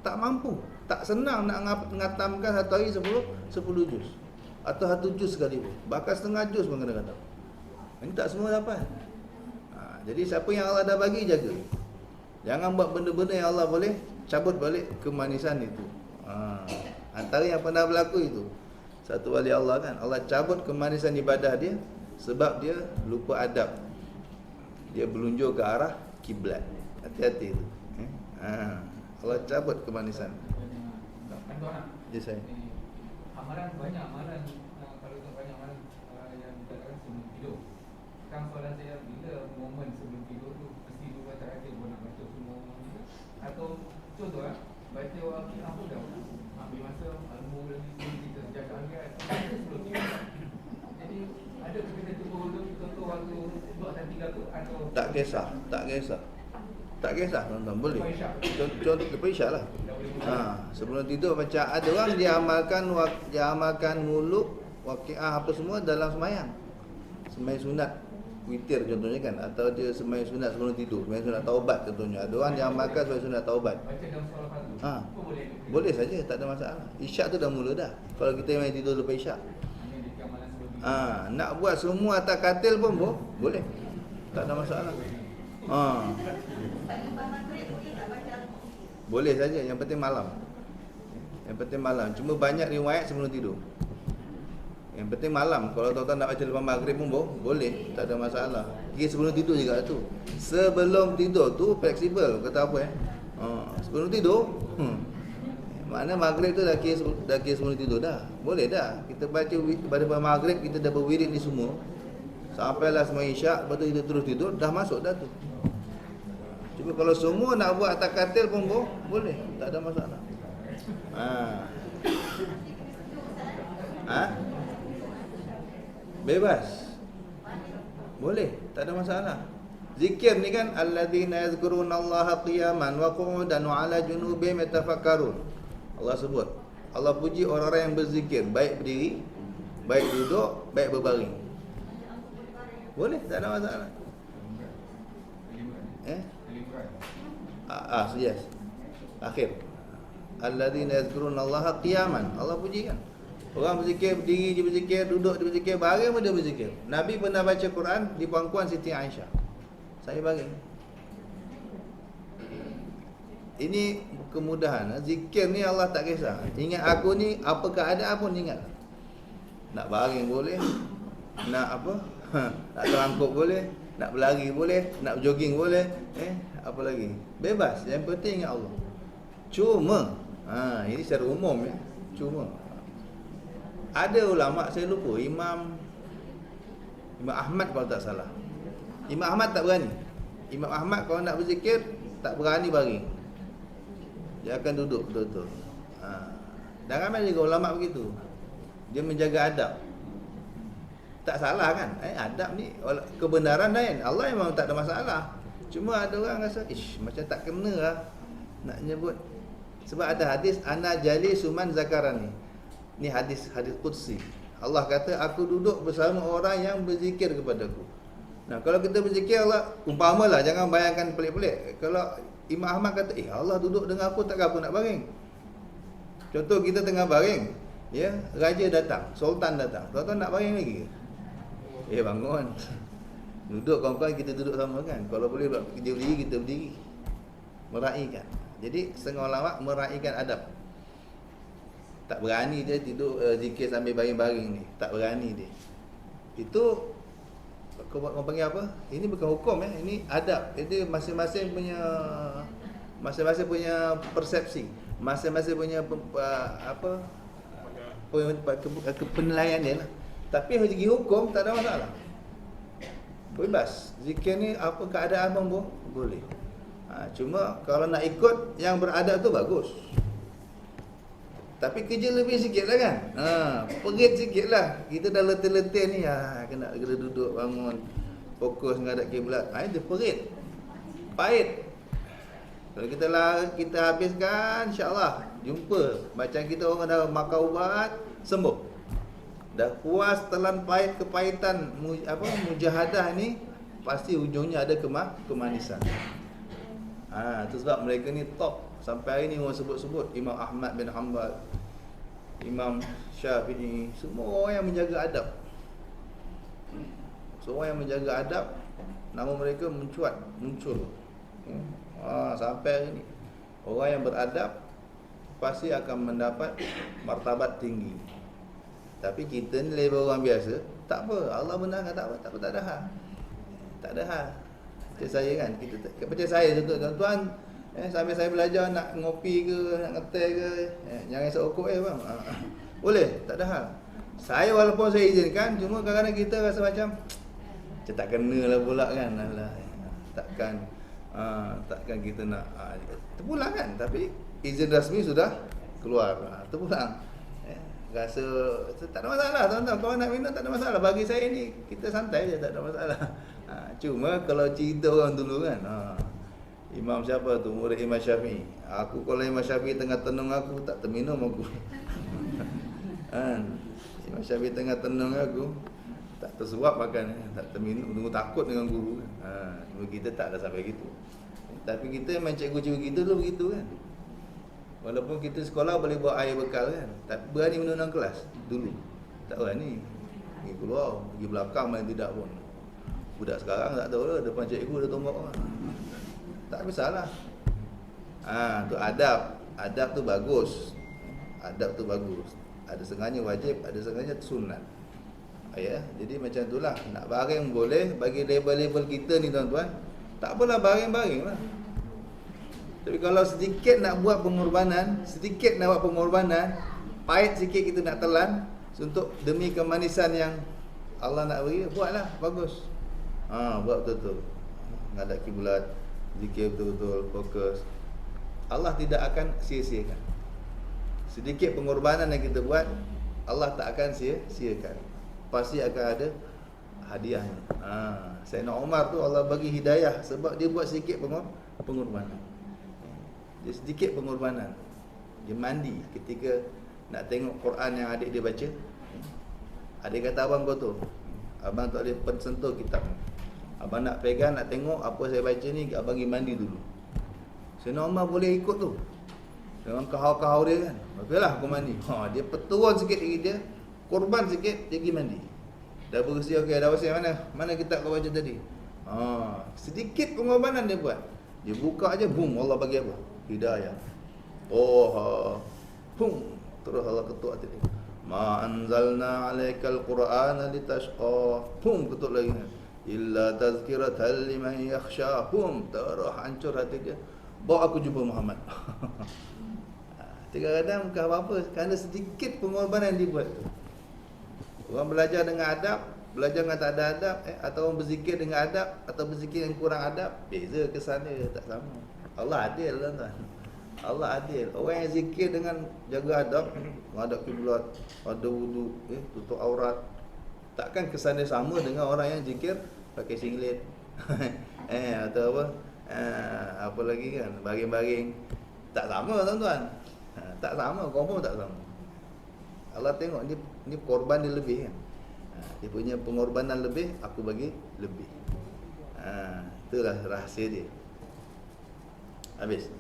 tak mampu, tak senang nak ngatamkan hatai 10 juz atau 1 juz sekalipun. Bahkan setengah juz pun kadang-kadang. Ini tak semua dapat. Jadi siapa yang Allah dah bagi, jaga. Jangan buat benda-benda yang Allah boleh cabut balik kemanisan itu. Antara yang pernah berlaku itu, satu wali Allah kan, Allah cabut kemanisan ibadah dia sebab dia lupa adab. Dia berlunjuk ke arah kiblat. Hati-hati itu. Allah cabut kemanisan. Ya saya.
Amalan banyak amalan, kalau tak banyak amalan yang dikatakan sebelum tidur. Sekarang soalan saya, bila momen sebelum tidur tu mesti 2 terakhir pun nak baca semua gitu? Atau contoh baca Al-Quran pun dah ambil masa al-mul kita jaga angkat sebelum tidur. Jadi ada kita tunggu dulu contoh waktu 2 dan 3 tu atau
tak kisah. Tak kisah tuan-tuan, boleh. Contoh lepas isyak lah. Sebelum tidur macam ada orang dia amalkan muluk, waqiah apa semua dalam semayang. Semayang sunat witir contohnya kan, atau dia semayang sunat sebelum tidur, semayang sunat taubat contohnya. Ada orang dia amalkan semayang sunat taubat.
baca dalam solat fardu.
Boleh saja, tak ada masalah. Isyak tu dah mula dah. Kalau kita main tidur lepas isyak.
Hanya di amalan sebelum tidur.
Nak buat semua atas katil pun boleh. Tak ada masalah. Boleh saja, yang penting malam. Cuma banyak riwayat sebelum tidur. Yang penting malam. Kalau tuan-tuan nak baca lepas maghrib pun boleh, tak ada masalah. Sebelum tidur juga tu. Sebelum tidur tu fleksibel, kata apa sebelum tidur. Mana maghrib tu dah kira sebelum tidur dah. Boleh dah. Kita baca pada maghrib, kita dah berwirid ni semua. Sampailah semua isyak, lepas tu kita terus tidur, dah masuk dah tu. Cuma kalau semua nak buat atas katil pun boleh, tak ada masalah. Bebas. Boleh, tak ada masalah. Zikir ni kan alladzina yazkurunallaha qiyaman wa qu'udan wa 'ala junubihim yatafakkarun. Allah sebut. Allah puji orang-orang yang berzikir, baik berdiri, baik duduk, baik berbaring. Boleh, tak ada masalah. Yes. Akhir. Alladzina yazkurunallaha qiyaman. Allah puji kan. Orang berzikir, berdiri dia berzikir, duduk dia berzikir, baring pun dia berzikir. Nabi pernah baca Quran di pangkuan Siti Aisyah. Saya baring. Ini kemudahan. Zikir ni Allah tak kisah. Ingat aku ni, apa keadaan pun ingat. Nak baring boleh, nak apa? Nak terangkuk boleh, nak berlari boleh, nak jogging boleh, apa lagi? Bebas. Yang penting ingat Allah. Cuma ini secara umum ya. Cuma ada ulama, saya lupa, Imam Ahmad kalau tak salah. Imam Ahmad tak berani. Imam Ahmad kalau nak berzikir tak berani baring. Dia akan duduk betul-betul. Dan ramai juga ulama begitu. Dia menjaga adab. Tak salah kan? Adab ni kebenaran lain. Allah memang tak ada masalah. Cuma ada orang rasa macam tak kena lah nak nyebut. Sebab ada hadis ana jali suman zakarani. Ni hadis qudsi. Allah kata aku duduk bersama orang yang berzikir kepadaku. Nah, kalau kita berzikir Allah, umpamalah, jangan bayangkan pelik-pelik. Kalau Imam Ahmad kata, Allah duduk dengan aku, takkan aku nak baring. Contoh kita tengah baring, ya, raja datang, sultan datang. Tuan-tuan nak baring lagi? Bangun. Duduk kawan-kawan, kita duduk sama kan. Kalau boleh dia berdiri, kita berdiri. Meraihkan. Jadi setengah ulama meraihkan adab. Tak berani dia tidur zikir sambil baring-baring ni. Tak berani dia. Itu kau panggil apa? Ini bukan hukum ya. Ini adab. Jadi masing-masing punya Masing-masing punya persepsi, masing-masing punya penilaian dia lah. Tapi segi hukum tak ada masalah. Bebas. Zikir ni apa keadaan pun boleh. Cuma kalau nak ikut yang beradab tu bagus. Tapi kerja lebih sikit lah kan. Perit sikit lah. Kita dah letih-letih ni, kena duduk bangun, fokus menghadap kiblat. Itu perit, pahit. Kalau kita habiskan, insya-Allah jumpa. Macam kita orang dah makan ubat, sembuh. Dah puas telan pahit kepahitan mujahadah ni, pasti ujungnya ada kemanisan. Itu sebab mereka ni top. Sampai hari ni orang sebut-sebut Imam Ahmad bin Hanbal, Imam Syafi'i, semua orang yang menjaga adab. Semua yang menjaga adab, nama mereka muncul. Sampai hari ni orang yang beradab pasti akan mendapat martabat tinggi. Tapi kita ni level orang biasa, tak apa, Allah benarkan, tak apa, tak ada hal. Tak ada hal. Percaya saya kan, kita percaya saya tuan-tuan, sambil saya belajar nak ngopi ke, nak ngetai ke, jangan isap okok bang. Boleh, tak ada hal. Saya walaupun saya izinkan, cuma kadang-kadang kita rasa macam tak kena lah pula kan. Alah, takkan kita nak terpulang kan. Tapi izin rasmi sudah keluar, terpulang. Rasa tak ada masalah tuan-tuan. Kalau nak minum tak ada masalah. Bagi saya ni kita santai je, tak ada masalah. Cuma kalau cerita orang dulu kan, Imam siapa tu, murid Imam Syafi'i. Aku kalau Imam Syafi'i tengah tenung aku, tak terminum aku. Imam Syafi'i tengah tenung aku, tak tersuap makan, tak terminum, tunggu takut dengan guru kan. Kita tak ada sampai gitu. Tapi kita memang cikgu-cikgu kita dulu begitu kan. Walaupun kita sekolah boleh bawa air bekal kan, tak berani minum dalam kelas dulu. Tak berani. Pergi keluar, pergi belakang main tidak pun. Budak sekarang tak tahu lah, depan cikgu dia tombak orang. Tak bersalah. Tu adab. Adab tu bagus. Adab tu bagus. Ada setengahnya wajib, ada setengahnya sunat. Jadi macam itulah. Nak baring boleh, bagi label-label kita ni tuan-tuan, tak apalah, baring-baring lah. Tapi kalau sedikit nak buat pengorbanan, pahit sikit kita nak telan untuk demi kemanisan yang Allah nak beri, buatlah, bagus. Buat betul-betul. Ngadap kiblat, zikir betul-betul, fokus. Allah tidak akan sia-siakan. Sedikit pengorbanan yang kita buat, Allah tak akan sia-siakan. Pasti akan ada hadiahnya. Sayyidina Umar tu Allah bagi hidayah sebab dia buat sedikit pengorbanan. Dia sedikit pengorbanan. Dia mandi ketika nak tengok Quran yang adik dia baca. Adik kata, abang kotor, abang tak boleh sentuh kitab ni. Abang nak pegang, nak tengok apa saya baca ni, abang pergi mandi dulu. Sayyidina Umar boleh ikut tu dengan kahau-kahau dia kan. Okeylah aku mandi. Dia peturun sikit diri dia, korban sikit, dia pergi mandi. Dah bersih, okey, dah bersih, mana kitab kau baca tadi? Sedikit pengorbanan dia buat. Dia buka aja, boom, Allah bagi apa? Hidayah. Terus Allah ketuk hati dia. Ma anzalna 'alaikal Qur'ana litashqa. Ketuk lagi. Illa tazkiratan liman yakhsha. Terus hancur hati dia. Bawa aku jumpa Muhammad. Kadang-kadang bukan apa-apa, kerana sedikit pengorbanan dia buat tu. Orang belajar dengan adab, belajar dengan tak ada adab, atau orang berzikir dengan adab, atau berzikir yang kurang adab, beza kesannya, tak sama. Allah adil lah tuan. Allah adil. Orang yang zikir dengan jaga adab, menghadap kiblat, ada wudu, tutup aurat, takkan kesannya sama dengan orang yang zikir pakai singlet. Atau apa? Apa lagi kan? Baring-baring. Tak sama tuan-tuan. Tak sama, confirm tak sama. Allah tengok ni korban dia lebih kan. Dia punya pengorbanan lebih, aku bagi lebih. Itulah rahsia dia. Habis.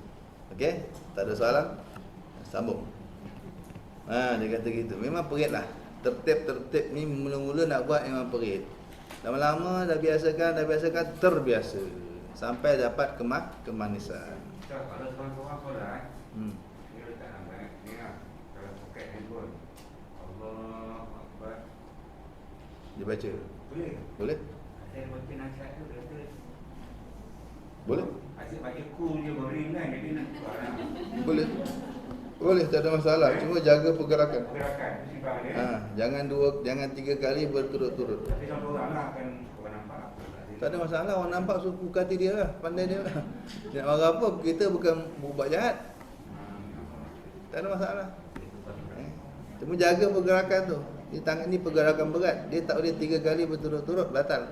Okey, tak ada soalan? Sambung. Dia kata gitu. Memang perit lah. Tertib ni mula-mula nak buat memang perit. Lama-lama dah biasakan, terbiasa. Sampai dapat kemanisan.
Kalau seorang-seorang solat, dia letak nama ni lah. Kalau poket handphone, Allah Akbar,
Dia baca.
boleh?
Boleh?
Saya baca nasihat tu, dia kata
Boleh?
Asyik baca cool je boring kan. Jadi nak barang
Boleh, tak ada masalah. Cuma jaga pergerakan.
pergerakan sifat dia.
Jangan 3 kali berturut-turut.
Tapi contoh orang lah kan orang nampak.
Tak ada masalah, orang nampak suku hati dia lah, pandai dia lah. Dia nak marah apa, kita bukan buat jahat. Tak ada masalah. Cuma jaga pergerakan tu. Di tangan ni pergerakan berat. Dia tak boleh 3 kali berturut-turut, batal.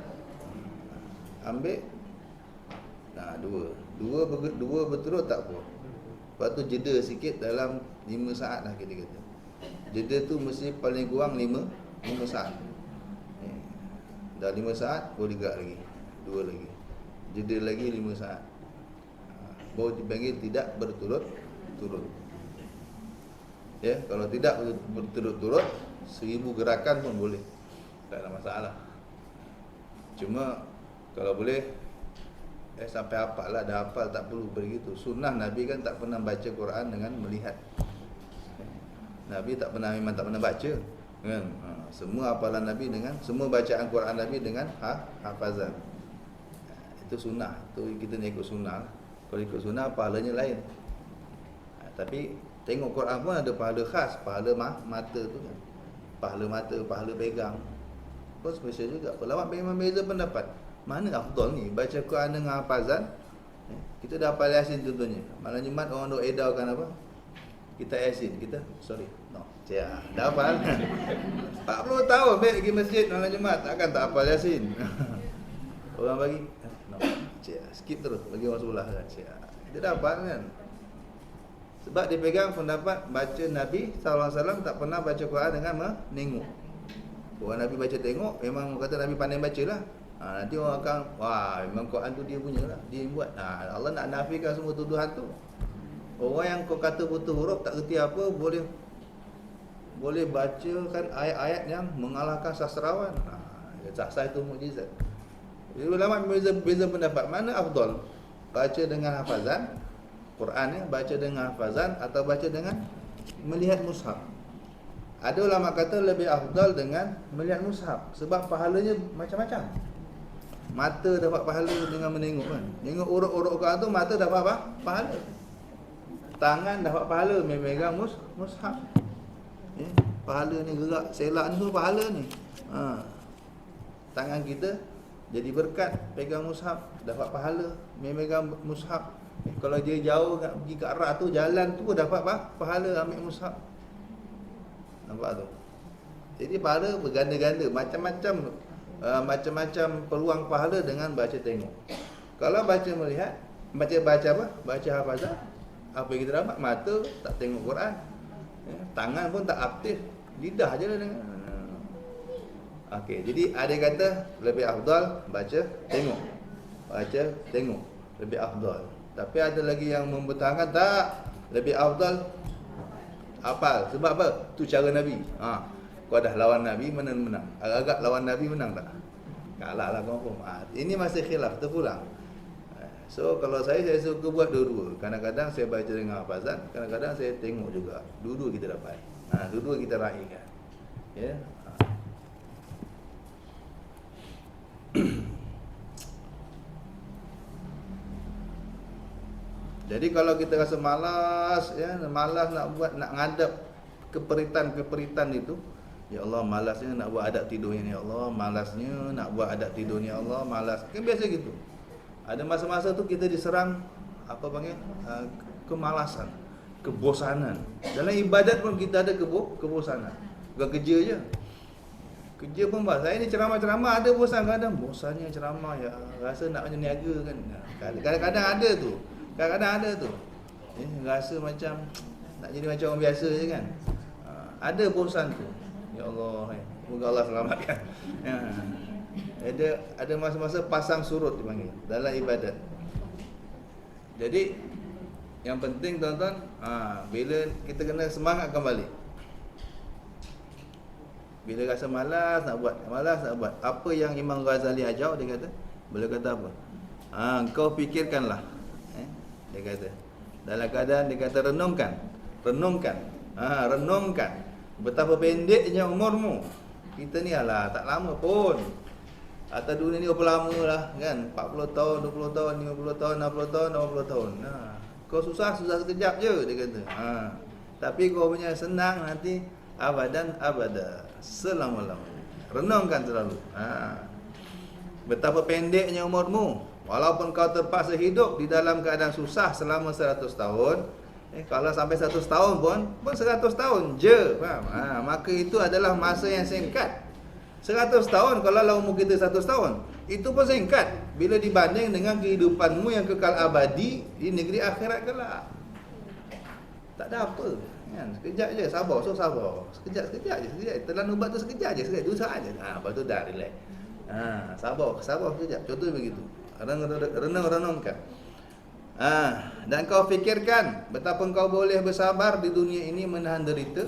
Ambil. Nah, dua berturut tak apa. Lepas tu jeda sikit dalam 5 saat lah kita kata. Jeda tu mesti paling kurang 5 saat. Dah 5 saat, boleh gerak lagi. 2 lagi. Jeda lagi 5 saat. Baru dipanggil tidak berturut-turut. Ya, kalau tidak berturut-turut 1000 gerakan pun boleh. Tak ada masalah. Cuma kalau boleh sampai hafal lah, dah hafal tak perlu begitu. Sunnah Nabi kan tak pernah baca Quran dengan melihat. Nabi memang tak pernah baca kan. Semua hafalan Nabi dengan semua bacaan Quran Nabi dengan hafazan. Itu sunnah. Itu kita nak ikut sunnah. Kalau ikut sunnah pahalanya lain. Tapi tengok Quran pun ada pahala khas, pahala mata tu kan. Pahala mata, pahala pegang. Pun special juga. Ulama memang beza pendapat. Mana afdal ni, baca Quran dengan hafazan? Kita dah hafal Yasin contohnya. Malam Jumaat orang duk edarkan apa? Kita Yasin, dah hafal. 40 tahun baik pergi masjid malam Jumaat, takkan tak hafal Yasin. Orang bagi skip terus, bagi orang sebelah kan. Kita dah hafal kan. Sebab dia pegang pendapat baca Nabi SAW tak pernah baca Quran dengan menengok. Orang Nabi baca tengok, memang kata Nabi pandai baca lah. Nanti orang akan, wah memang Quran tu dia punya lah, dia yang buat. Allah nak nafikan semua tuduhan tu. Orang yang kau kata buta huruf tak erti apa, boleh bacakan ayat-ayat yang mengalahkan sastrawan. Sastra itu mukjizat. Jadi ulama beza pendapat, mana afdal? Baca dengan hafazan Quran ya, baca dengan hafazan atau baca dengan melihat mushaf. Ada ulama kata lebih afdal dengan melihat mushaf sebab pahalanya macam-macam. Mata dapat pahala dengan menengok kan. Tengok urut-urut Quran tu mata dapat apa? Pahala. Tangan dapat pahala memegang mushaf. Pahala ni gerak, selak ni semua pahala ni. Tangan kita jadi berkat, pegang mushaf, dapat pahala, memegang mushaf. Kalau dia jauh pergi ke arah tu, jalan tu dapat pahala ambil mushaf. Nampak tu? Jadi pahala berganda-ganda, macam-macam peluang pahala dengan baca tengok. Kalau baca melihat, baca apa? Baca hafazan. Apa yang kita dapat? Mata tak tengok Quran. Tangan pun tak aktif, lidah je lah dengan. Okey, jadi ada kata lebih afdal baca tengok. Baca tengok lebih afdal. Tapi ada lagi yang mempertahankan tak, lebih afdal hafal. Sebab apa? Tu cara Nabi. Kau dah lawan Nabi, mana menang? Agak-agak lawan Nabi menang tak? Kalah lah confirm. Ini masih khilaf, terpulang. So kalau saya suka buat dua-dua. Kadang-kadang saya baca dengan hafazan, kadang-kadang saya tengok juga. Dua-dua kita dapat. Dua-dua kita raikan. Ya. Jadi kalau kita rasa malas nak buat, nak ngadap keperitan itu, ya Allah malasnya nak buat adab tidurnya, ya Allah malasnya nak buat adab tidurnya, ya Allah malas. Kan biasa gitu. Ada masa-masa tu kita diserang kemalasan, kebosanan. Dalam ibadat pun kita ada kebosanan. Bukan kerja je. Kerja pun saya ni ceramah-ceramah ada bosan kadang. Bosannya ceramah ya, rasa nak macam niaga kan. Kadang-kadang ada tu. Kadang-kadang ada tu. Rasa macam nak jadi macam orang biasa je kan. Ada bosan tu. Ya Allah, semoga Allah selamatkan. Ada masa-masa pasang surut dipanggil dalam ibadat. Jadi yang penting tuan-tuan, bila kita kena semangat kembali. Bila rasa malas nak buat. Apa yang Imam Ghazali ajar, dia kata, beliau kata apa? Kau fikirkanlah. Dia kata, dalam keadaan dia kata renungkan. Betapa pendeknya umurmu. Kita ni tak lama pun. Atas dunia ni berapa lama lah kan? 40 tahun, 20 tahun, 50 tahun, 60 tahun, 80 tahun. Kau susah sekejap je dia kata. Tapi kau punya senang nanti abadan abada, selama-lamanya. Renungkan selalu. Betapa pendeknya umurmu. Walaupun kau terpaksa hidup di dalam keadaan susah selama 100 tahun, kalau sampai 100 tahun pun 100 tahun je, faham? Maka itu adalah masa yang singkat. 100 tahun kalau umur kita 100 tahun, itu pun singkat bila dibanding dengan kehidupanmu yang kekal abadi di negeri akhirat kelak. Tak ada apa kan? Sekejap je, sabar, sabar. Sekejap je. Telan ubat tu sekejap je, tu sahaja. Lepas tu dah relax. Sabar sekejap. Contoh begitu. Renung-renungkan. Dan kau fikirkan betapa kau boleh bersabar di dunia ini menahan derita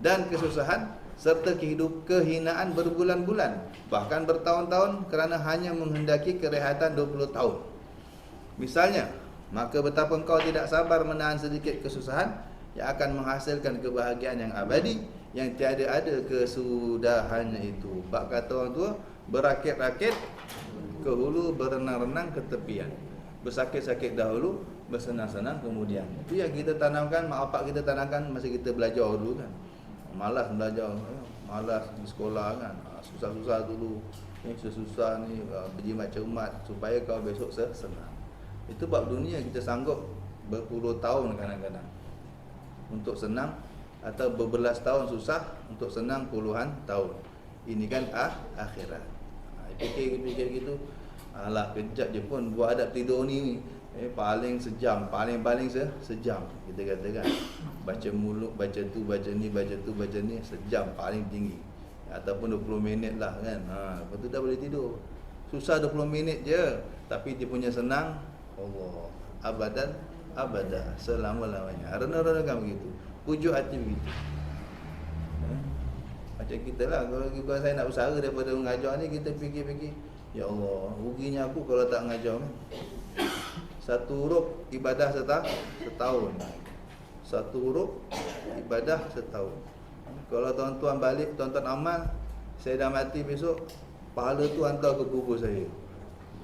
dan kesusahan serta kehinaan berbulan-bulan, bahkan bertahun-tahun kerana hanya menghendaki kerehatan 20 tahun. Misalnya, maka betapa kau tidak sabar menahan sedikit kesusahan yang akan menghasilkan kebahagiaan yang abadi yang tiada ada kesudahannya itu. Bak kata orang tua, berakit-rakit ke hulu, berenang-renang ke tepian. Bersakit-sakit dahulu, bersenang-senang kemudian. Itu yang kita tanamkan, mak bapak kita tanamkan masa kita belajar dulu kan. Malas belajar, malas di sekolah kan. Susah-susah dulu. Ni susah ni, berjimat cermat supaya kau besok senang. Itu bab dunia kita sanggup berpuluh tahun kadang-kadang untuk senang, atau berbelas tahun susah untuk senang puluhan tahun. Ini kan akhirat. Fikir gitu. Alah, kejap je pun buat adab tidur ni paling sejam, paling sejam kita katakan. Baca muluk, baca tu, baca ni, sejam paling tinggi. Ataupun 20 minit lah kan. Lepas tu dah boleh tidur. Susah 20 minit je, tapi dia punya senang Allah abadan abada, selama-lamanya. Renung-renungkan begitu. Pujuk hati begitu. Macam kita lah, kalau saya nak usaha daripada mengajar ni, kita fikir-fikir, ya Allah, ruginya aku kalau tak mengajar ni. Satu huruf ibadah setahun. Satu huruf ibadah setahun. Kalau tuan-tuan balik, tuan-tuan amal, saya dah mati besok, pahala tu hantar ke kubur saya.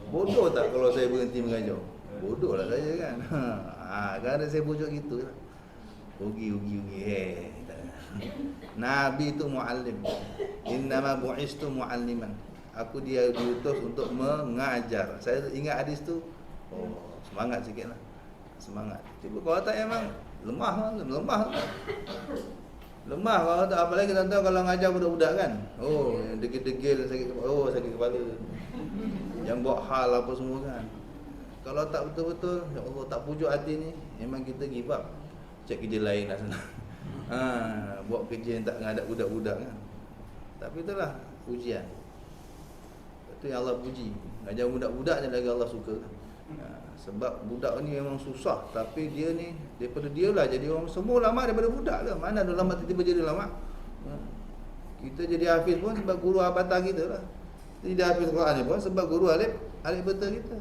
Bodoh tak kalau saya berhenti mengajar? Bodoh lah saya kan. Kadang saya pujuk gitu lah. Rugi. Nabi itu muallim. Innama bu'istu mualliman. Aku dia diutus untuk mengajar. Saya ingat hadis tu. Semangat sikit lah. Semangat. Cuba kalau tak memang lemah. Lemah kalau tak, apalagi tuan-tuan kalau ngajar budak-budak kan. Degil-degil sakit kepala. Sakit kepala. Yang buat hal apa semua kan. Kalau tak betul-betul, ya Allah, tak pujuk hati ni, memang kita give up. Cek kerja lain lah sana. Buat kerja yang tak ngadap budak-budak kan. Tapi itulah ujian. Itu yang Allah puji. Ngajar budak-budak je lagi Allah suka. Sebab budak ni memang susah, tapi dia ni daripada dia lah jadi orang. Semua ulama daripada budak lah. Mana ada ulama tiba-tiba jadi ulama? Kita jadi hafiz pun sebab guru abata kita lah. Jadi hafiz Quran ni pun sebab guru alif betul kita.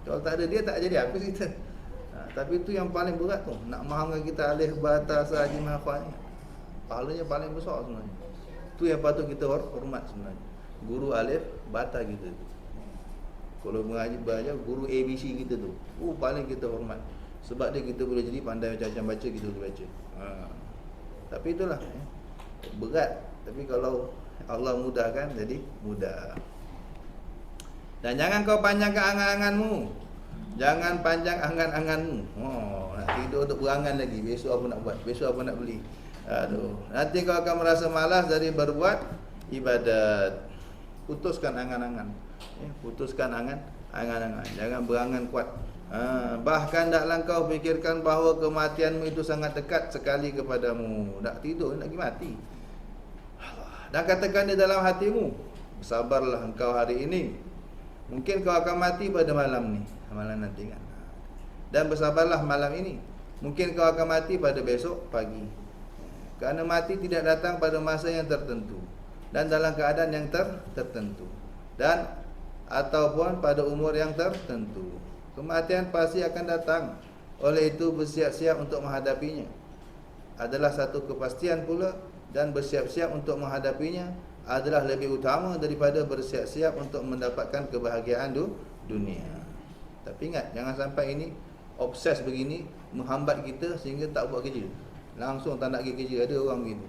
Kalau tak ada dia, tak jadi hafiz kita. Tapi itu yang paling berat tu, nak mahamkan kita alif bata sahaji mahfaz ni. Pahalanya paling besar sebenarnya. Itu yang patut kita hormat sebenarnya. Guru alif bata kita. Kalau mengaji belajar guru ABC kita tu, paling kita hormat. Sebab dia kita boleh jadi pandai macam-macam baca, kita boleh baca. Tapi itulah berat. Tapi kalau Allah mudahkan, jadi mudah. Dan jangan kau panjangkan angan-anganmu. Jangan panjang angan-anganmu. Nak tidur untuk berangan lagi. Besok apa nak buat? Besok apa nak beli? Nanti kau akan merasa malas dari berbuat ibadat. Putuskan angan-angan. Putuskan angan-angan. Jangan berangan kuat. Bahkan taklah kau fikirkan bahawa kematianmu itu sangat dekat sekali kepadamu. Nak tidur, nak pergi mati. Dan katakan di dalam hatimu, bersabarlah engkau hari ini. Mungkin kau akan mati pada malam nanti kan. Dan bersabarlah malam ini. Mungkin kau akan mati pada besok pagi. Kerana mati tidak datang pada masa yang tertentu dan dalam keadaan yang tertentu, dan ataupun pada umur yang tertentu. Kematian pasti akan datang. Oleh itu bersiap-siap untuk menghadapinya adalah satu kepastian pula, dan bersiap-siap untuk menghadapinya adalah lebih utama daripada bersiap-siap untuk mendapatkan kebahagiaan dunia. Tapi ingat, jangan sampai ini obses begini menghambat kita sehingga tak buat kerja. Langsung tak nak pergi kerja. Ada orang begitu.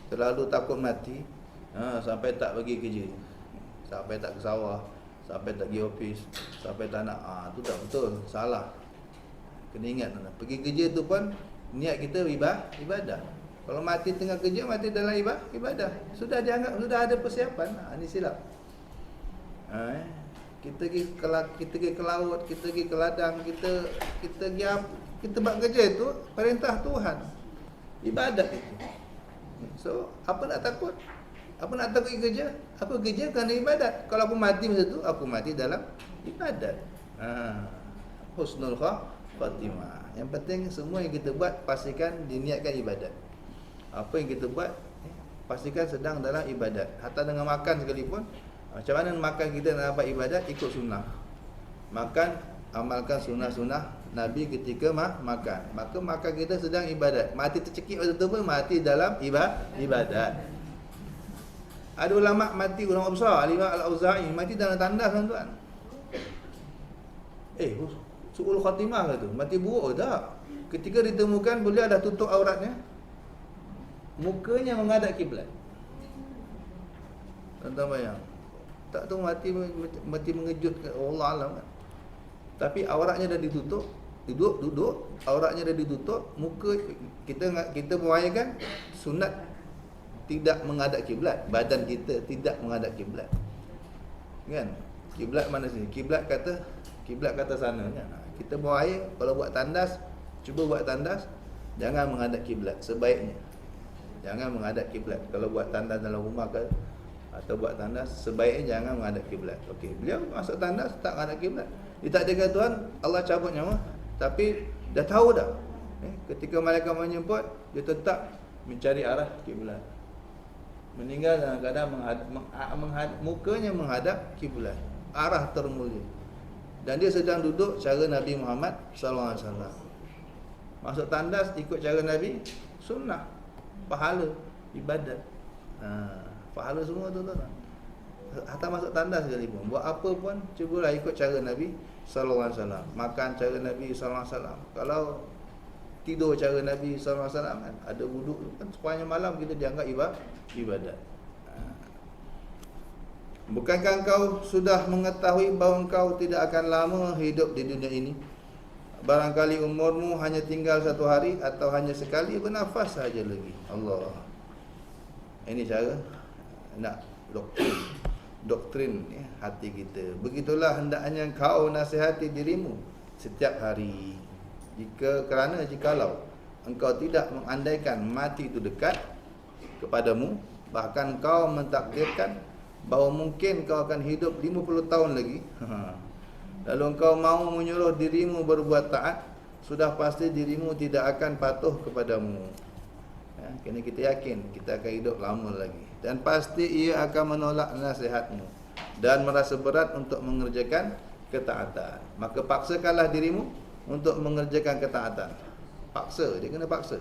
Terlalu takut mati, sampai tak pergi kerja. Sampai tak ke sawah, sampai tak pergi office, sampai tak nak. Tu tak betul, salah. Kena ingat, pergi kerja tu pun niat kita ibadah. Kalau mati tengah kerja, mati dalam ibadah. Sudah dianggap, sudah ada persiapan. Ini silap. Kita pergi ke laut, kita pergi ke ladang, kita buat kerja itu perintah Tuhan. Ibadat itu. So, apa nak takut? Apa nak takut kerja? Apa kerja kerana ibadat. Kalau aku mati masa tu, aku mati dalam ibadat. Husnul khatimah. Yang penting semua yang kita buat pastikan diniatkan ibadat. Apa yang kita buat pastikan sedang dalam ibadat. Hatta dengan makan sekalipun, macam mana makan kita nak dapat ibadat? Ikut sunnah. Makan, amalkan sunnah-sunnah Nabi ketika makan. Maka makan kita sedang ibadat. Mati tercekik waktu tu pun mati dalam ibadat. Ada ulama mati, ulama besar, Al-Imam Al-Auza'i mati dalam tandas, tuan-tuan. Su'ul khatimah ke tu? Mati buruk tak? Ketika ditemukan beliau dah tutup auratnya, mukanya menghadap kiblat. Tuan-tuan bayang, tak tahu mati mengejutkan, Allah alam kan. Tapi auratnya dah ditutup, duduk, auratnya dah ditutup, muka kita membayangkan sunat tidak menghadap kiblat, badan kita tidak menghadap kiblat. Kan? Kiblat mana sini? Kiblat kata sana kan. Kita buang air, kalau buat tandas, cuba buat tandas, jangan menghadap kiblat sebaiknya. Jangan menghadap kiblat. Kalau buat tandas dalam rumah ke atau buat tandas, sebaiknya jangan menghadap kiblat. Okey, beliau masuk tandas tak menghadap kiblat. Ditakdirkan Tuhan, Allah cabut nyawa, tapi dah tahu dah. Ketika malaikat menjemput, dia tetap mencari arah kiblat. Meninggal dalam keadaan mukanya menghadap kiblat, arah termulia. Dan dia sedang duduk cara Nabi Muhammad sallallahu alaihi wasallam. Masuk tandas ikut cara Nabi, sunnah, pahala, ibadat. Pahala semua tu tuan. Hatta masuk tandas sekalipun, buat apa pun cubalah ikut cara Nabi sallallahu alaihi wasallam. Makan cara Nabi sallallahu alaihi wasallam. Kalau tidur cara Nabi sallallahu alaihi wasallam kan, ada wuduk kan, sepanjang malam kita dianggap ibadat. Bukankah engkau sudah mengetahui bahawa engkau tidak akan lama hidup di dunia ini? Barangkali umurmu hanya tinggal 1 hari atau hanya sekali bernafas saja lagi. Allah. Ini cara nak doktrin hati kita. Begitulah hendaknya engkau nasihati dirimu setiap hari. Jikalau engkau tidak mengandaikan mati itu dekat kepadamu, bahkan engkau mentakdirkan bahawa mungkin kau akan hidup 50 tahun lagi, lalu engkau mau menyuruh dirimu berbuat taat, sudah pasti dirimu tidak akan patuh kepadamu. Kena kita yakin kita akan hidup lama lagi, dan pasti ia akan menolak nasihatmu dan merasa berat untuk mengerjakan ketaatan. Maka paksakanlah dirimu untuk mengerjakan ketaatan. Paksa, dia kena paksa.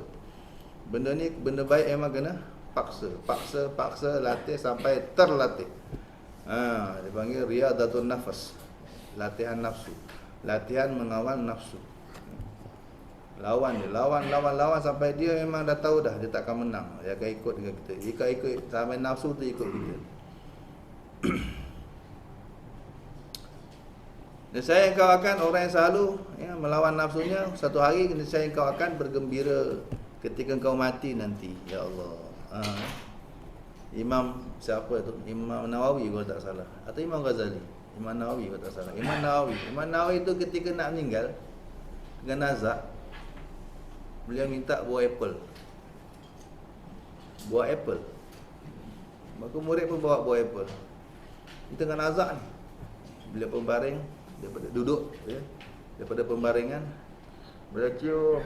Benda ni, benda baik memang kena paksa, latih sampai terlatih. Dia panggil riyadatul nafas, latihan nafsu, latihan mengawal nafsu. Lawan sampai dia memang dah tahu dah dia tak akan menang. Dia akan ikut dengan kita. Ikut sampai nafsu tu ikut kita. Nescaya engkau akan orang yang selalu melawan nafsunya, satu hari nescaya engkau akan bergembira ketika engkau mati nanti. Ya Allah. Imam siapa tu? Imam Nawawi kalau tak salah, atau Imam Ghazali. Imam Nawawi kalau tak salah. Imam Nawawi tu ketika nak meninggal dengan nazak, beliau minta buah apple. Maka murid pun bawa buah apple. Di tengah nazak ni, beliau pun baring daripada duduk daripada pembaringan, beliau cium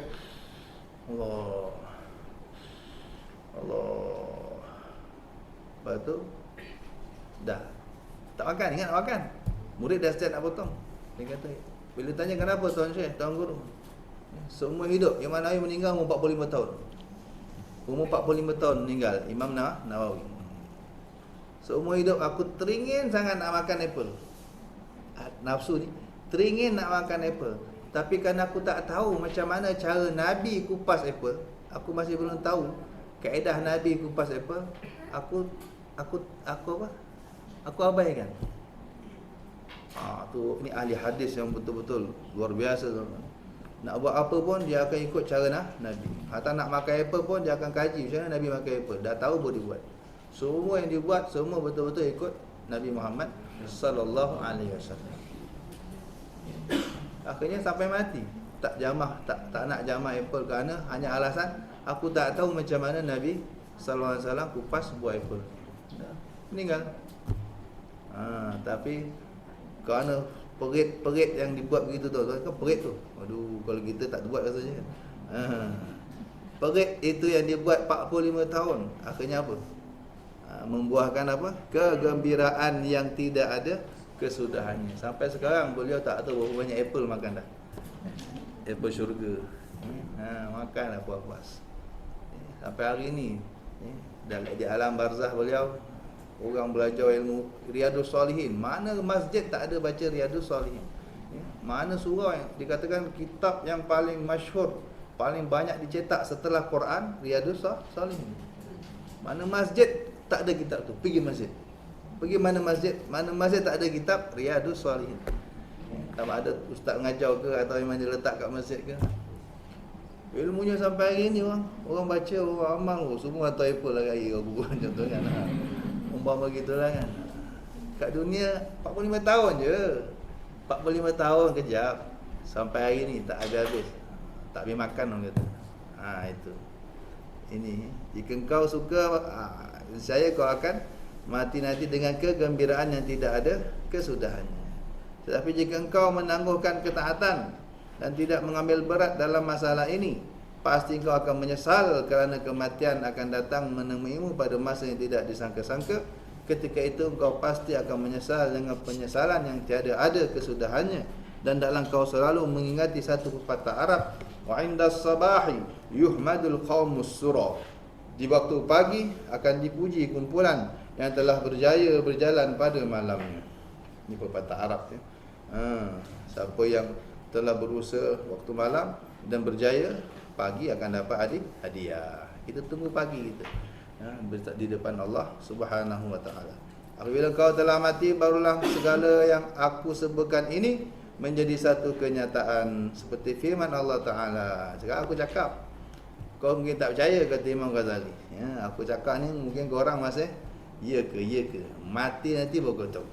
Allah. Lepas tu dah tak makan, ingat nak makan. Murid dah start nak potong. Dia kata, bila tanya kenapa Tuan Syekh, Tuan Guru, semua hidup, Imam Nawawi meninggal umur 45 tahun. Umur 45 tahun meninggal Imam Nawawi. Seumur hidup aku teringin sangat nak makan apple. Nafsu ni teringin nak makan apple. Tapi kerana aku tak tahu macam mana cara Nabi kupas apple, aku masih belum tahu kaedah Nabi kupas apple, aku apa? Aku abaikan. Tu ni ahli hadis yang betul-betul luar biasa tuan. Nak buat apa pun dia akan ikut cara Nabi. Hatta nak makan apple pun dia akan kaji macam mana Nabi makan apple. Dah tahu boleh buat. Semua yang dibuat semua betul-betul ikut Nabi Muhammad sallallahu alaihi wasallam. Akhirnya sampai mati tak nak jamah apple kerana hanya alasan aku tak tahu macam mana Nabi sallallahu alaihi wasallam kupas buah apple. Meninggal. Tapi kerana perit yang dibuat begitu tu kan perit tu. Aduh, kalau kita tak buat rasanya kan. Perit itu yang dibuat 45 tahun. Akhirnya apa? Membuahkan apa? Kegembiraan yang tidak ada kesudahannya. Sampai sekarang beliau tak tahu berapa banyak apple makan dah. Apple syurga. Makan dah puas-puas. Sampai hari ni di alam barzah beliau, orang belajar ilmu Riyadus Salihin. Mana masjid tak ada baca Riyadus Salihin? Mana surah yang dikatakan kitab yang paling masyhur, paling banyak dicetak setelah Quran, Riyadus Salihin. Mana masjid tak ada kitab tu? Pergi masjid. Pergi mana masjid tak ada kitab Riyadus Salihin. Tak ada ustaz mengajar ke atau memang dia letak kat masjid ke? Ilmunya sampai hari ni orang baca, orang amal, semua tahu apa lah gaya buku macam tu kan. Umpama begitulah kan. Kat dunia 45 tahun je. 45 tahun kejap. Sampai hari ni tak habis-habis. Tak habis makan orang kata. Itu. Ini jika kau suka, saya kau akan mati nanti dengan kegembiraan yang tidak ada kesudahannya. Tetapi jika engkau menangguhkan ketaatan dan tidak mengambil berat dalam masalah ini, pasti engkau akan menyesal kerana kematian akan datang menemuimu pada masa yang tidak disangka-sangka. Ketika itu engkau pasti akan menyesal dengan penyesalan yang tiada ada kesudahannya. Dan dalam kau selalu mengingati satu pepatah Arab, wa indas sabahi yuhmadul qaumus sura. Di waktu pagi akan dipuji kumpulan yang telah berjaya berjalan pada malamnya. Ini pepatah Arab ya. Siapa yang telah berusaha waktu malam dan berjaya, pagi akan dapat hadiah. Kita tunggu pagi kita di depan Allah Subhanahu wa taala. Apabila kau telah mati, barulah segala yang aku sebutkan ini menjadi satu kenyataan, seperti firman Allah taala. Sekarang aku cakap, kau mungkin tak percaya, kata Imam Ghazali. Aku cakap ni mungkin korang masih ya ke, mati nanti baru kau tahu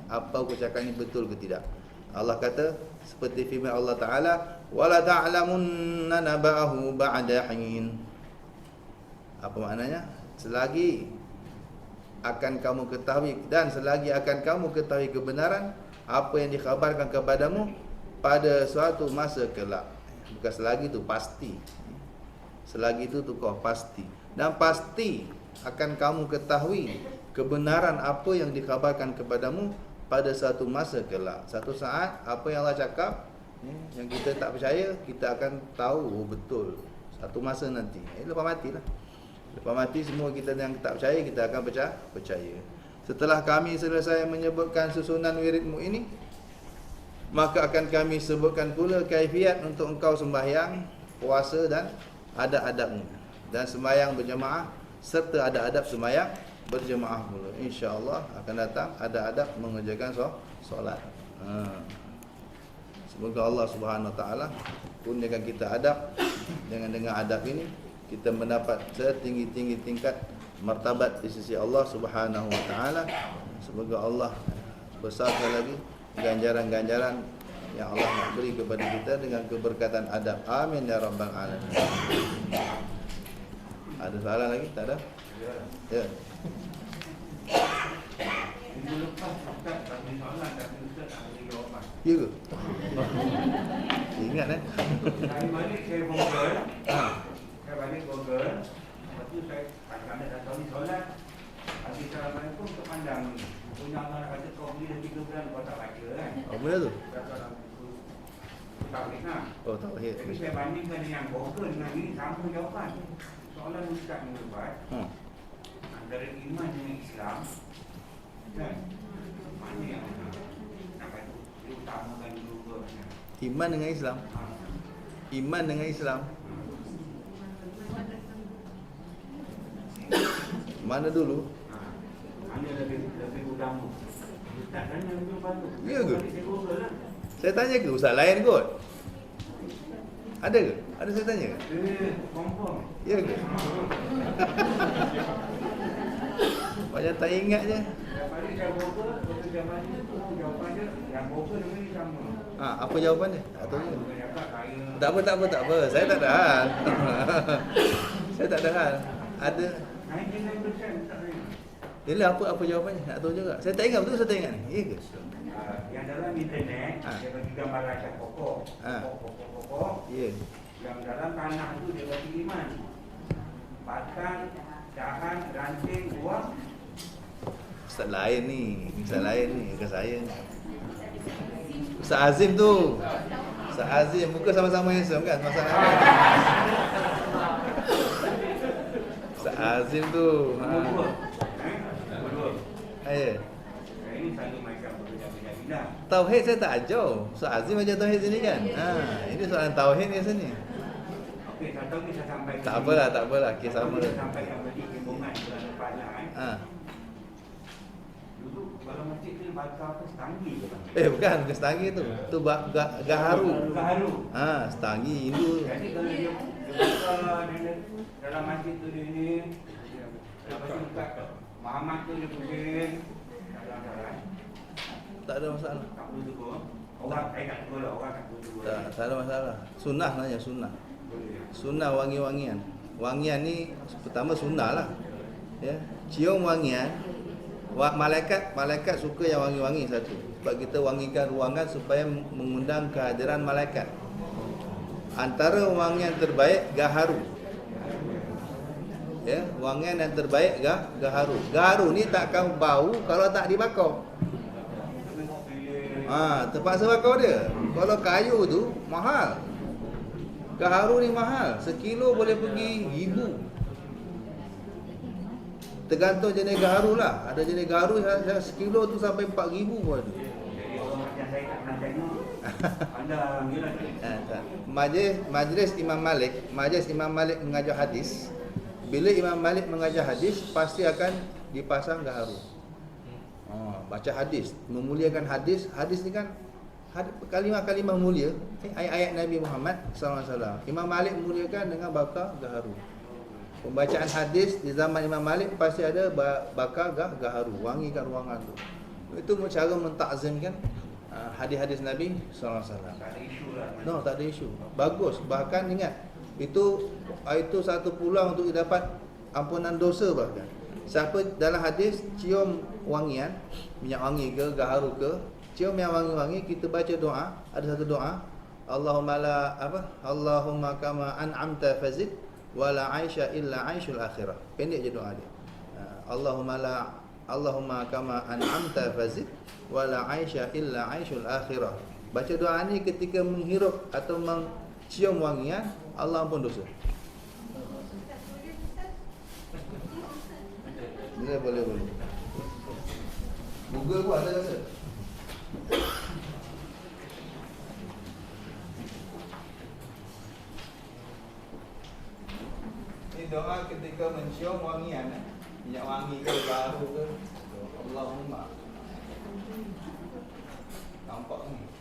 apa aku cakap ni betul ke tidak. Allah kata seperti firman Allah taala, wala ta'lamunna naba'ahu ba'da hin. Apa maknanya? Selagi akan kamu ketahui, dan selagi akan kamu ketahui kebenaran apa yang dikhabarkan kepadamu pada suatu masa kelak. Bukan selagi tu, pasti. Selagi itu tu kau pasti. Dan pasti akan kamu ketahui kebenaran apa yang dikhabarkan kepadamu pada satu masa kelak. Satu saat apa yang Allah cakap yang kita tak percaya, kita akan tahu betul satu masa nanti. Lepas matilah. Lepas mati semua kita yang tak percaya, kita akan percaya. Setelah kami selesai menyebutkan susunan wiridmu ini, maka akan kami sebutkan pula kaifiat untuk engkau sembahyang, puasa dan adab-adabmu. Dan sembahyang berjemaah serta adab-adab sembahyang berjemaah pula. InsyaAllah akan datang adab-adab mengerjakan solat. Semoga Allah Subhanahu Wa Taala kurniakan kita adab. Dengan adab ini kita mendapat setinggi-tinggi tingkat martabat di sisi Allah Subhanahu Wa Taala. Semoga Allah besarkan lagi ganjaran-ganjaran yang Allah nak beri kepada kita dengan keberkatan adab. Amin ya rabbal alamin. Ada soalan lagi? Tak ada? Ya.
Minggu lepas Ustaz bagi soalan, tapi Ustaz tak beri jawapan.
Ya ke? Ingat
Saya balik saya Google. Saya balik Google. Lepas tu saya kadang-kadang dah tahu ni solat. Habis Assalamualaikum terpandang ni. Punya Allah kata kau beli dah 3 bulan kau tak baca kan.
Oh, boleh tu?
Dalam buku tauhid lah.
Oh, tauhid.
Jadi saya bandingkan dengan Google dengan ini sama jawapan. Soalan Ustaz minggu lepas. antara iman dengan Islam, kan? Mana yang nak kata diutamakan dulu ke?
Iman dengan Islam. Iman dengan Islam. Mana dulu?
Mana lebih utama? Tak tanya lebih utama.
Ya ke?
Saya Google lah.
Saya tanya ke ustaz lain kot? Ada ke? Ada saya tanya ke?
Confirm.
Ya ke? Macam tak ingat je.
Daripada saya Google, betul jawapannya tu jawapannya yang Google dengan sama.
Apa jawapan dia? Tak tahu je.
Dia cakap kaya.
Tak apa. Saya tak ada hal. Saya tak ada hal. Ada.
99% tak kaya.
Yelah apa jawapannya? Tak tahu juga. Saya tak ingat betul, saya tak ingat ni. Ya ke?
Yang dalam internet, dia bagi gambar macam pokok. Pokok.
Ya.
Yang dalam tanah tu dia bagi iman. Batang, dahan, ranting, buah.
Ustaz lain ni. Ustaz lain ni. Bukan saya ni. Ustaz Azim tu. Ustaz Azim. Muka sama-sama handsome kan? Masalah kan? Ustaz Azim tu.
Dua.
Ya.
Ini selalu macam berbeza-beza.
Tauhid saya tak ajar. Ustaz Azim ajar tauhid sini kan? Ini soalan tauhid ni sini.
Okey, satu ni saya sampaikan.
Tak apalah. Kisah sama.
Saya sampaikan bagi bimbingan bulan depan lah. Dulu kalau masjid tu bakar apa setangi ke bang?
Bukan setangi tu. Tu gaharu.
Gaharu.
Setangi Hindu.
Jadi kalau dia bakar dia dalam masjid tu dia ni, lepas tu dekat Muhammad tu dia pusing. Dalam-dalam.
Tak ada masalah.
Tak perlu tegur. Orang saya tak tegur lah, orang tak perlu tegur.
Tak ada masalah. Sunnah sebenarnya sunnah.
Boleh.
Sunnah wangi-wangian. Wangian ni pertama sunnah lah. Ya, cium wangian. Malaikat suka yang wangi-wangi satu. Sebab kita wangikan ruangan supaya mengundang kehadiran malaikat. Antara wangian terbaik gaharu. Ya, wangian yang terbaik gaharu. Gaharu ni takkan bau kalau tak dibakar. Terpaksa bakar dia. Kalau kayu tu mahal. Gaharu ni mahal. Sekilo boleh pergi 1,000. Tergantung jenis gaharu lah. Ada jenis gaharu yang sekilo tu sampai 4,000 pun ada.
Jadi orang macam saya tak pernah tengok. Anda gila.
Majlis Imam Malik mengajar hadis. Bila Imam Malik mengajar hadis, pasti akan dipasang gaharu. Baca hadis, memuliakan hadis. Hadis ni kan kalimah-kalimah mulia, ayat-ayat Nabi Muhammad SAW. Imam Malik memuliakan dengan bakar gaharu. Pembacaan hadis di zaman Imam Malik pasti ada bakar gaharu, wangikan ruangan tu. Itu cara mentakzimkan hadis-hadis Nabi SAW.
Tak ada isu lah.
No, tak ada isu. Bagus. Bahkan ingat, itu satu peluang untuk dapat ampunan dosa bahkan. Siapa dalam hadis cium wangian, minyak wangi ke, gaharu ke, cium yang wangi-wangi, kita baca doa, ada satu doa, Allahumma kama an'amta fazid wala aisha illa aishul akhirah. Pendek je doa dia. Allahumma kama an'amta fazid wala aisha illa aishul akhirah. Baca doa ni ketika menghirup atau mencium wangian, Allah ampun dosa. Boleh. Google pun ada rasa. Ini doa ketika mencium wangian, minyak wangi ke, gaharu ke. Allahumma. Nampak ni.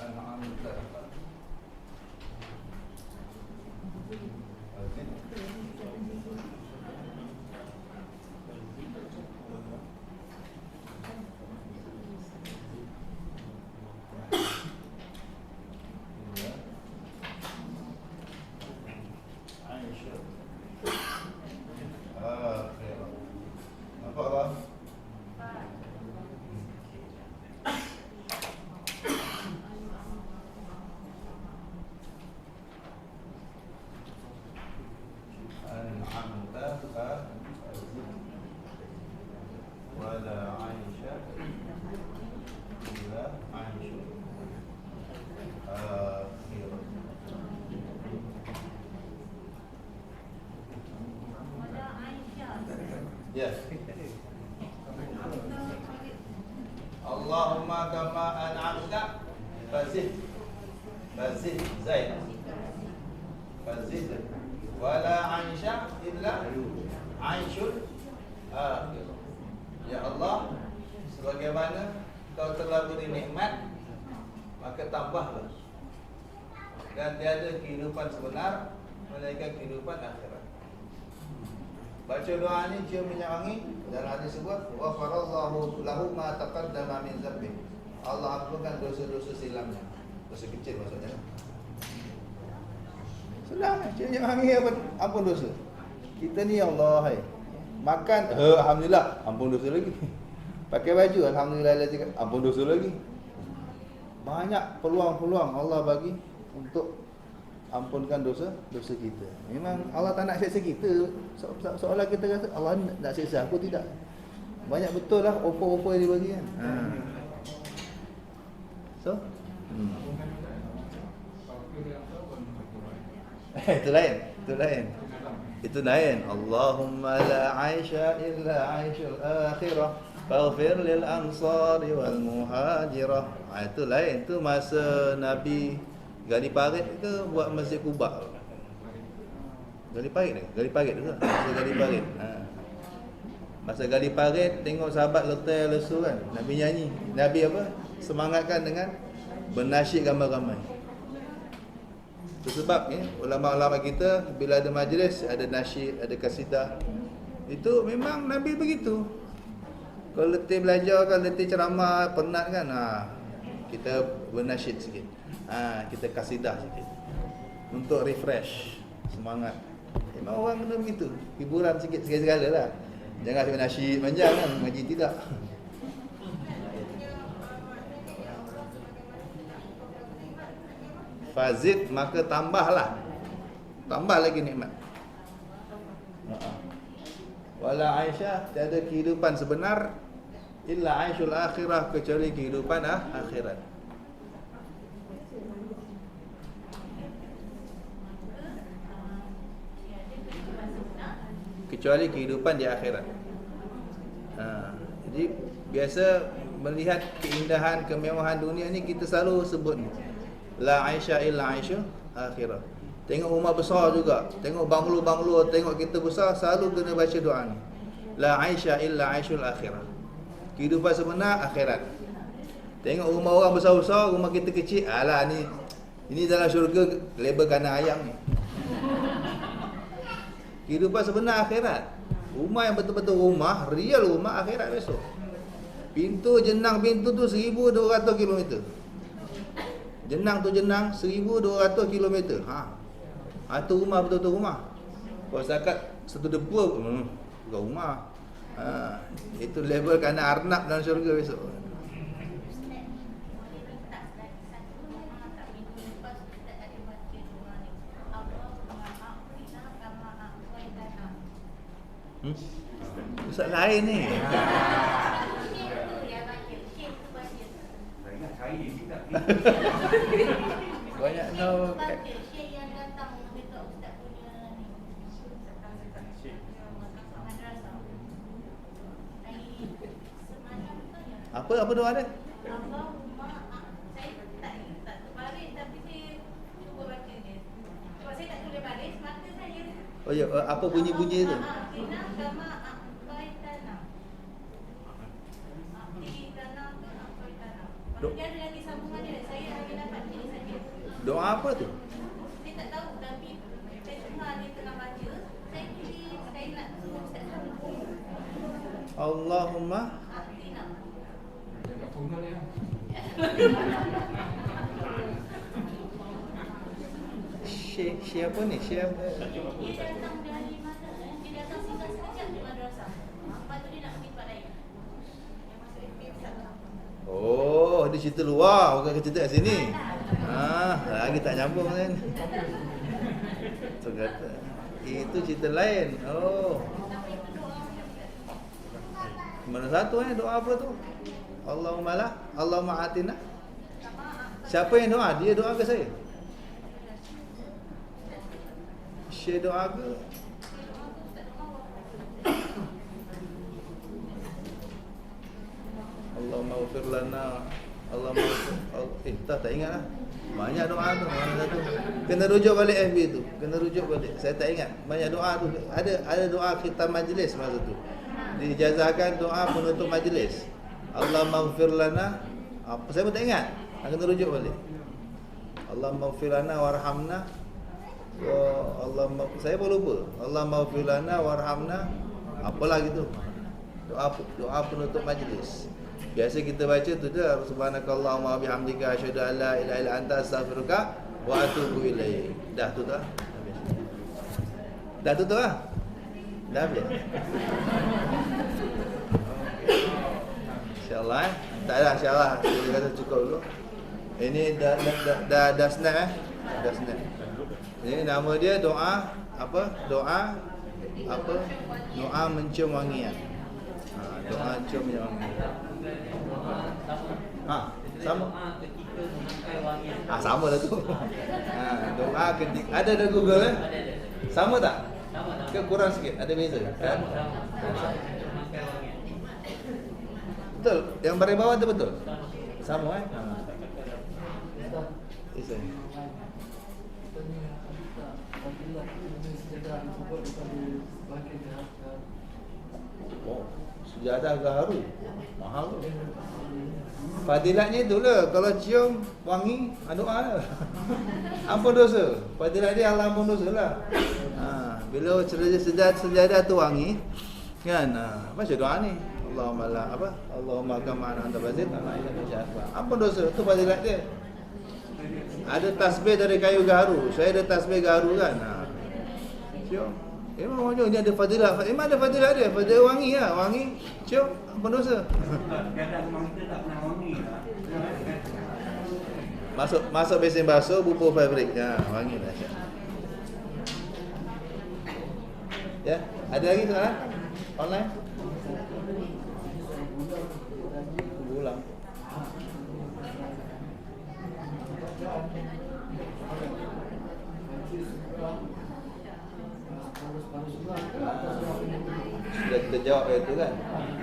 Alhamdulillah. Nampak apa? Ya. Allahumma kama an'amta fazid Zaid fazid wala aisha illa aishul akhir. Ya Allah, sebagaimana kau telah beri nikmat, maka tambahlah. Dan tiada kehidupan sebenar melainkan kehidupan akhirat. Baca doa ni cium minyak wangi. Dan hadis sebut ghafarallahu lahu ma taqaddama min dzambi. Allah ampunkan dosa-dosa silamnya. Dosa kecil maksudnya. Senang cium minyak wangi apa ampun dosa. Kita ni ya Allah hai. Makan alhamdulillah ampun dosa lagi. Pakai baju alhamdulillah cakap ampun dosa lagi. Banyak peluang-peluang Allah bagi untuk ampunkan dosa kita. Memang Allah tak nak seksa kita. Seolah kita kata Allah nak seksa aku, tidak. Banyak betul lah offer-offer yang dia bagi kan. So itu lain. Itu lain. Allahumma la aisha illa aishul akhirah faghfir lil ansari wal muhajirah. Itu lain. Itu masa Nabi gali parit ke buat Masjid Quba? Gali parit tu kan? Masa gali parit. Masa gali parit tengok sahabat letai lesu kan. Nabi nyanyi. Nabi apa? Semangatkan dengan bernasyid ramai-ramai. Itu sebab ulama-ulama kita bila ada majlis, ada nasyid, ada kasidah. Itu memang Nabi begitu. Kalau letih belajar kan, letih ceramah, penat kan, kita bernasyid sikit. Kita kasidah sikit untuk refresh semangat. Memang orang kena begitu, hiburan sikit segala-segala lah. Jangan sampai nasyid panjang kan, ngaji tidak. Fazid, maka tambahlah. Tambah lagi nikmat. Wala Aisyah, tiada kehidupan sebenar illa aishul akhirah, kecuali kehidupan akhirat. Kecuali kehidupan di akhirat. Jadi biasa melihat keindahan, kemewahan dunia ni kita selalu sebut ni. La aisha illa aishul akhirah. Tengok rumah besar juga, tengok banglo-banglo, tengok kita besar, selalu kena baca doa ni. La aisha illa aishul akhirah. Kehidupan sebenar akhirat. Tengok rumah orang besar-besar, rumah kita kecil, alah ni ini dalam syurga label kanan ayam ni. Kehidupan sebenar akhirat. Rumah yang betul-betul rumah, real rumah akhirat besok. Pintu jenang pintu tu 1200 km. Jenang tu jenang 1200 km. Itu rumah betul-betul rumah. Kalau setakat satu depa bukan rumah. Itu level kanan arnab dalam syurga besok. Ustaz lain ni. Banyak no. Apa doa dia? Oh ya, apa bunyi-bunyi itu? Doa apa tu?
Saya tak tahu, tapi saya dengar dia tengah baca. Saya nak suruh Ustaz sambung.
Allahumma
Dekat punggul dia.
Syekh apa ni? Syekh apa?
Dia datang dari mana? Dia datang singgah sekejap di madrasah. Lepas tu dia nak pergi tempat lain. Yang masuk FPM sana.
Oh, dia cerita luar, bukan cerita kat sini. Lagi tak nyambung kan. Tu kata itu cerita lain. Oh. Mana satu doa apa tu? Allahumma atina. Siapa yang doa? Dia doa ke saya? Syekh doa ke? Allahumma ighfir lana, tak ingat lah. Banyak doa tu, mana tu. Kena rujuk balik FB tu, kena rujuk balik. Saya tak ingat. Banyak doa tu. Ada doa khitam majlis masa tu. Dijazahkan doa penutup majlis. Allahumma ighfir lana. Apa saya pun tak ingat. Kena rujuk balik. Allahumma ighfir lana warhamna. Allahumma, saya pun lupa. Allahumma ighfir lana warhamna. Apalah gitu. Doa penutup majlis. Biasa kita baca tu dah, subhanakallahumma bihamdika asyhadu an la ilaha illa anta astaghfiruka wa atubu ilaik. Dah tu dah. Dah tu tu ah. Dah habis. Insya-Allah tak ada insya-Allah. Kita kata cukup dulu. Ini dah snap Dah snap. Ini nama dia doa apa? Doa mencium wangian. Doa mencium wangian. Sama.
Ketika memakai wangian.
Sama lah tu. Doa ketika ada Google kan? Sama tak?
Sama.
Ke kurang sikit? Ada beza? Kan?
Sama. Memakai wangian.
Betul. Yang baris bawah tu betul. Sama Isa. Oh, sejadah gaharu. Mahal tu. Fadilatnya itulah, kalau cium wangi, doa lah. Ampun dosa. Fadilat dia Allah ampun dosa lah. Bila sejadah tu wangi, kan? Baca doa ni. Allahumma la apa? Allahumma kama anta bazid ampun dosa. Tu fadilat dia. Ada tasbih dari kayu gaharu. Saya ada tasbih gaharu kan. Cium. Memang ni ada fadilat. Memang ada fadilat dia. Fadilat wangi lah. Wangi, cium, ampun dosa.
Kadang memang kita tak pernah wangi lah.
Masuk besin basuh, bubur fabrik. Wangi lah. Ya, ada lagi soalan? Online? Ulang. Sudah kita jawab itu kan.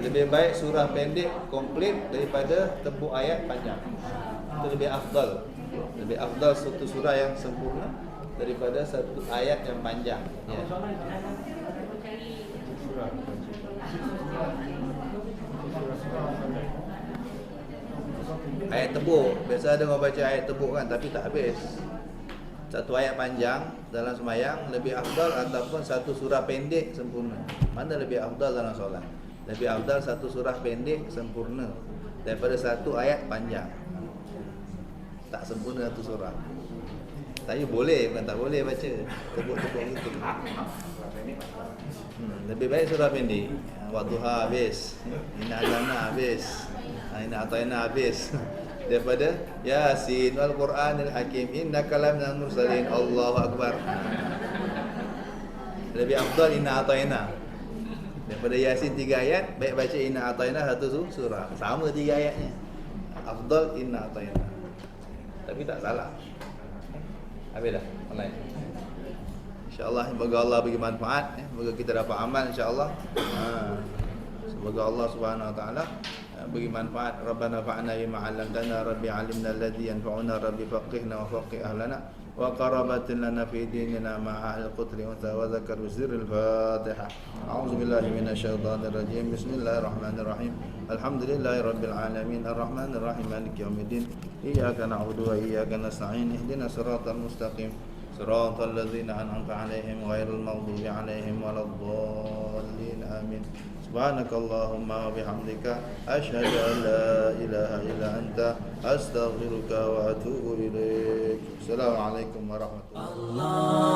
Lebih baik surah pendek komplit daripada tebuk ayat panjang. Itu lebih afdal. Lebih afdal satu surah yang sempurna daripada satu ayat yang panjang. Ya. Ayat tebuk. Biasa ada orang baca ayat tebuk kan, tapi tak habis. Satu ayat panjang dalam sembahyang lebih afdal ataupun satu surah pendek sempurna. Mana lebih afdal dalam solat? Lebih afdal satu surah pendek sempurna daripada satu ayat panjang. Tak sempurna satu surah. Saya boleh, bukan tak boleh baca tebuk-tebuk gitu. Lebih baik surah pendek. Wadduha habis. Inna azana habis. Inna atayna habis. Daripada Yasin wal Quranil Hakim innaka laminal mursalin. Allahu akbar. Lebih afdal inna atayna. Daripada Yasin 3 ayat, baik baca inna atayna satu surah. Sama 3 ayatnya. Afdal inna atayna. Tapi tak salah. Habis dah online. InsyaAllah semoga Allah bagi manfaat, semoga kita dapat amal insyaAllah. Semoga Allah Subhanahu wa taala bagi manfaat. Rabbana fa'na bima 'allamtana rabbi 'allimna alladhi yanfa'una rabbi faqihna wa faqih ahlana wa qarabatin lana fi dinina ma'a al-qutri wa zakar sirril Fatihah. A'udzu billahi minasyaitonir rajim. Bismillahirrahmanirrahim. Alhamdulillahi rabbil alamin arrahmanir rahim maliki yaumiddin. Iyyaka na'budu wa iyyaka nasta'in. Ihdinas siratal mustaqim. Siratal ladzina an'amta 'alaihim ghairil maghdubi 'alaihim waladdallin. Amin. Subhanakallahumma wa bihamdika asyhadu an la ilaha illa anta astaghfiruka wa atubu ilaik. Assalamualaikum warahmatullahi wabarakatuh.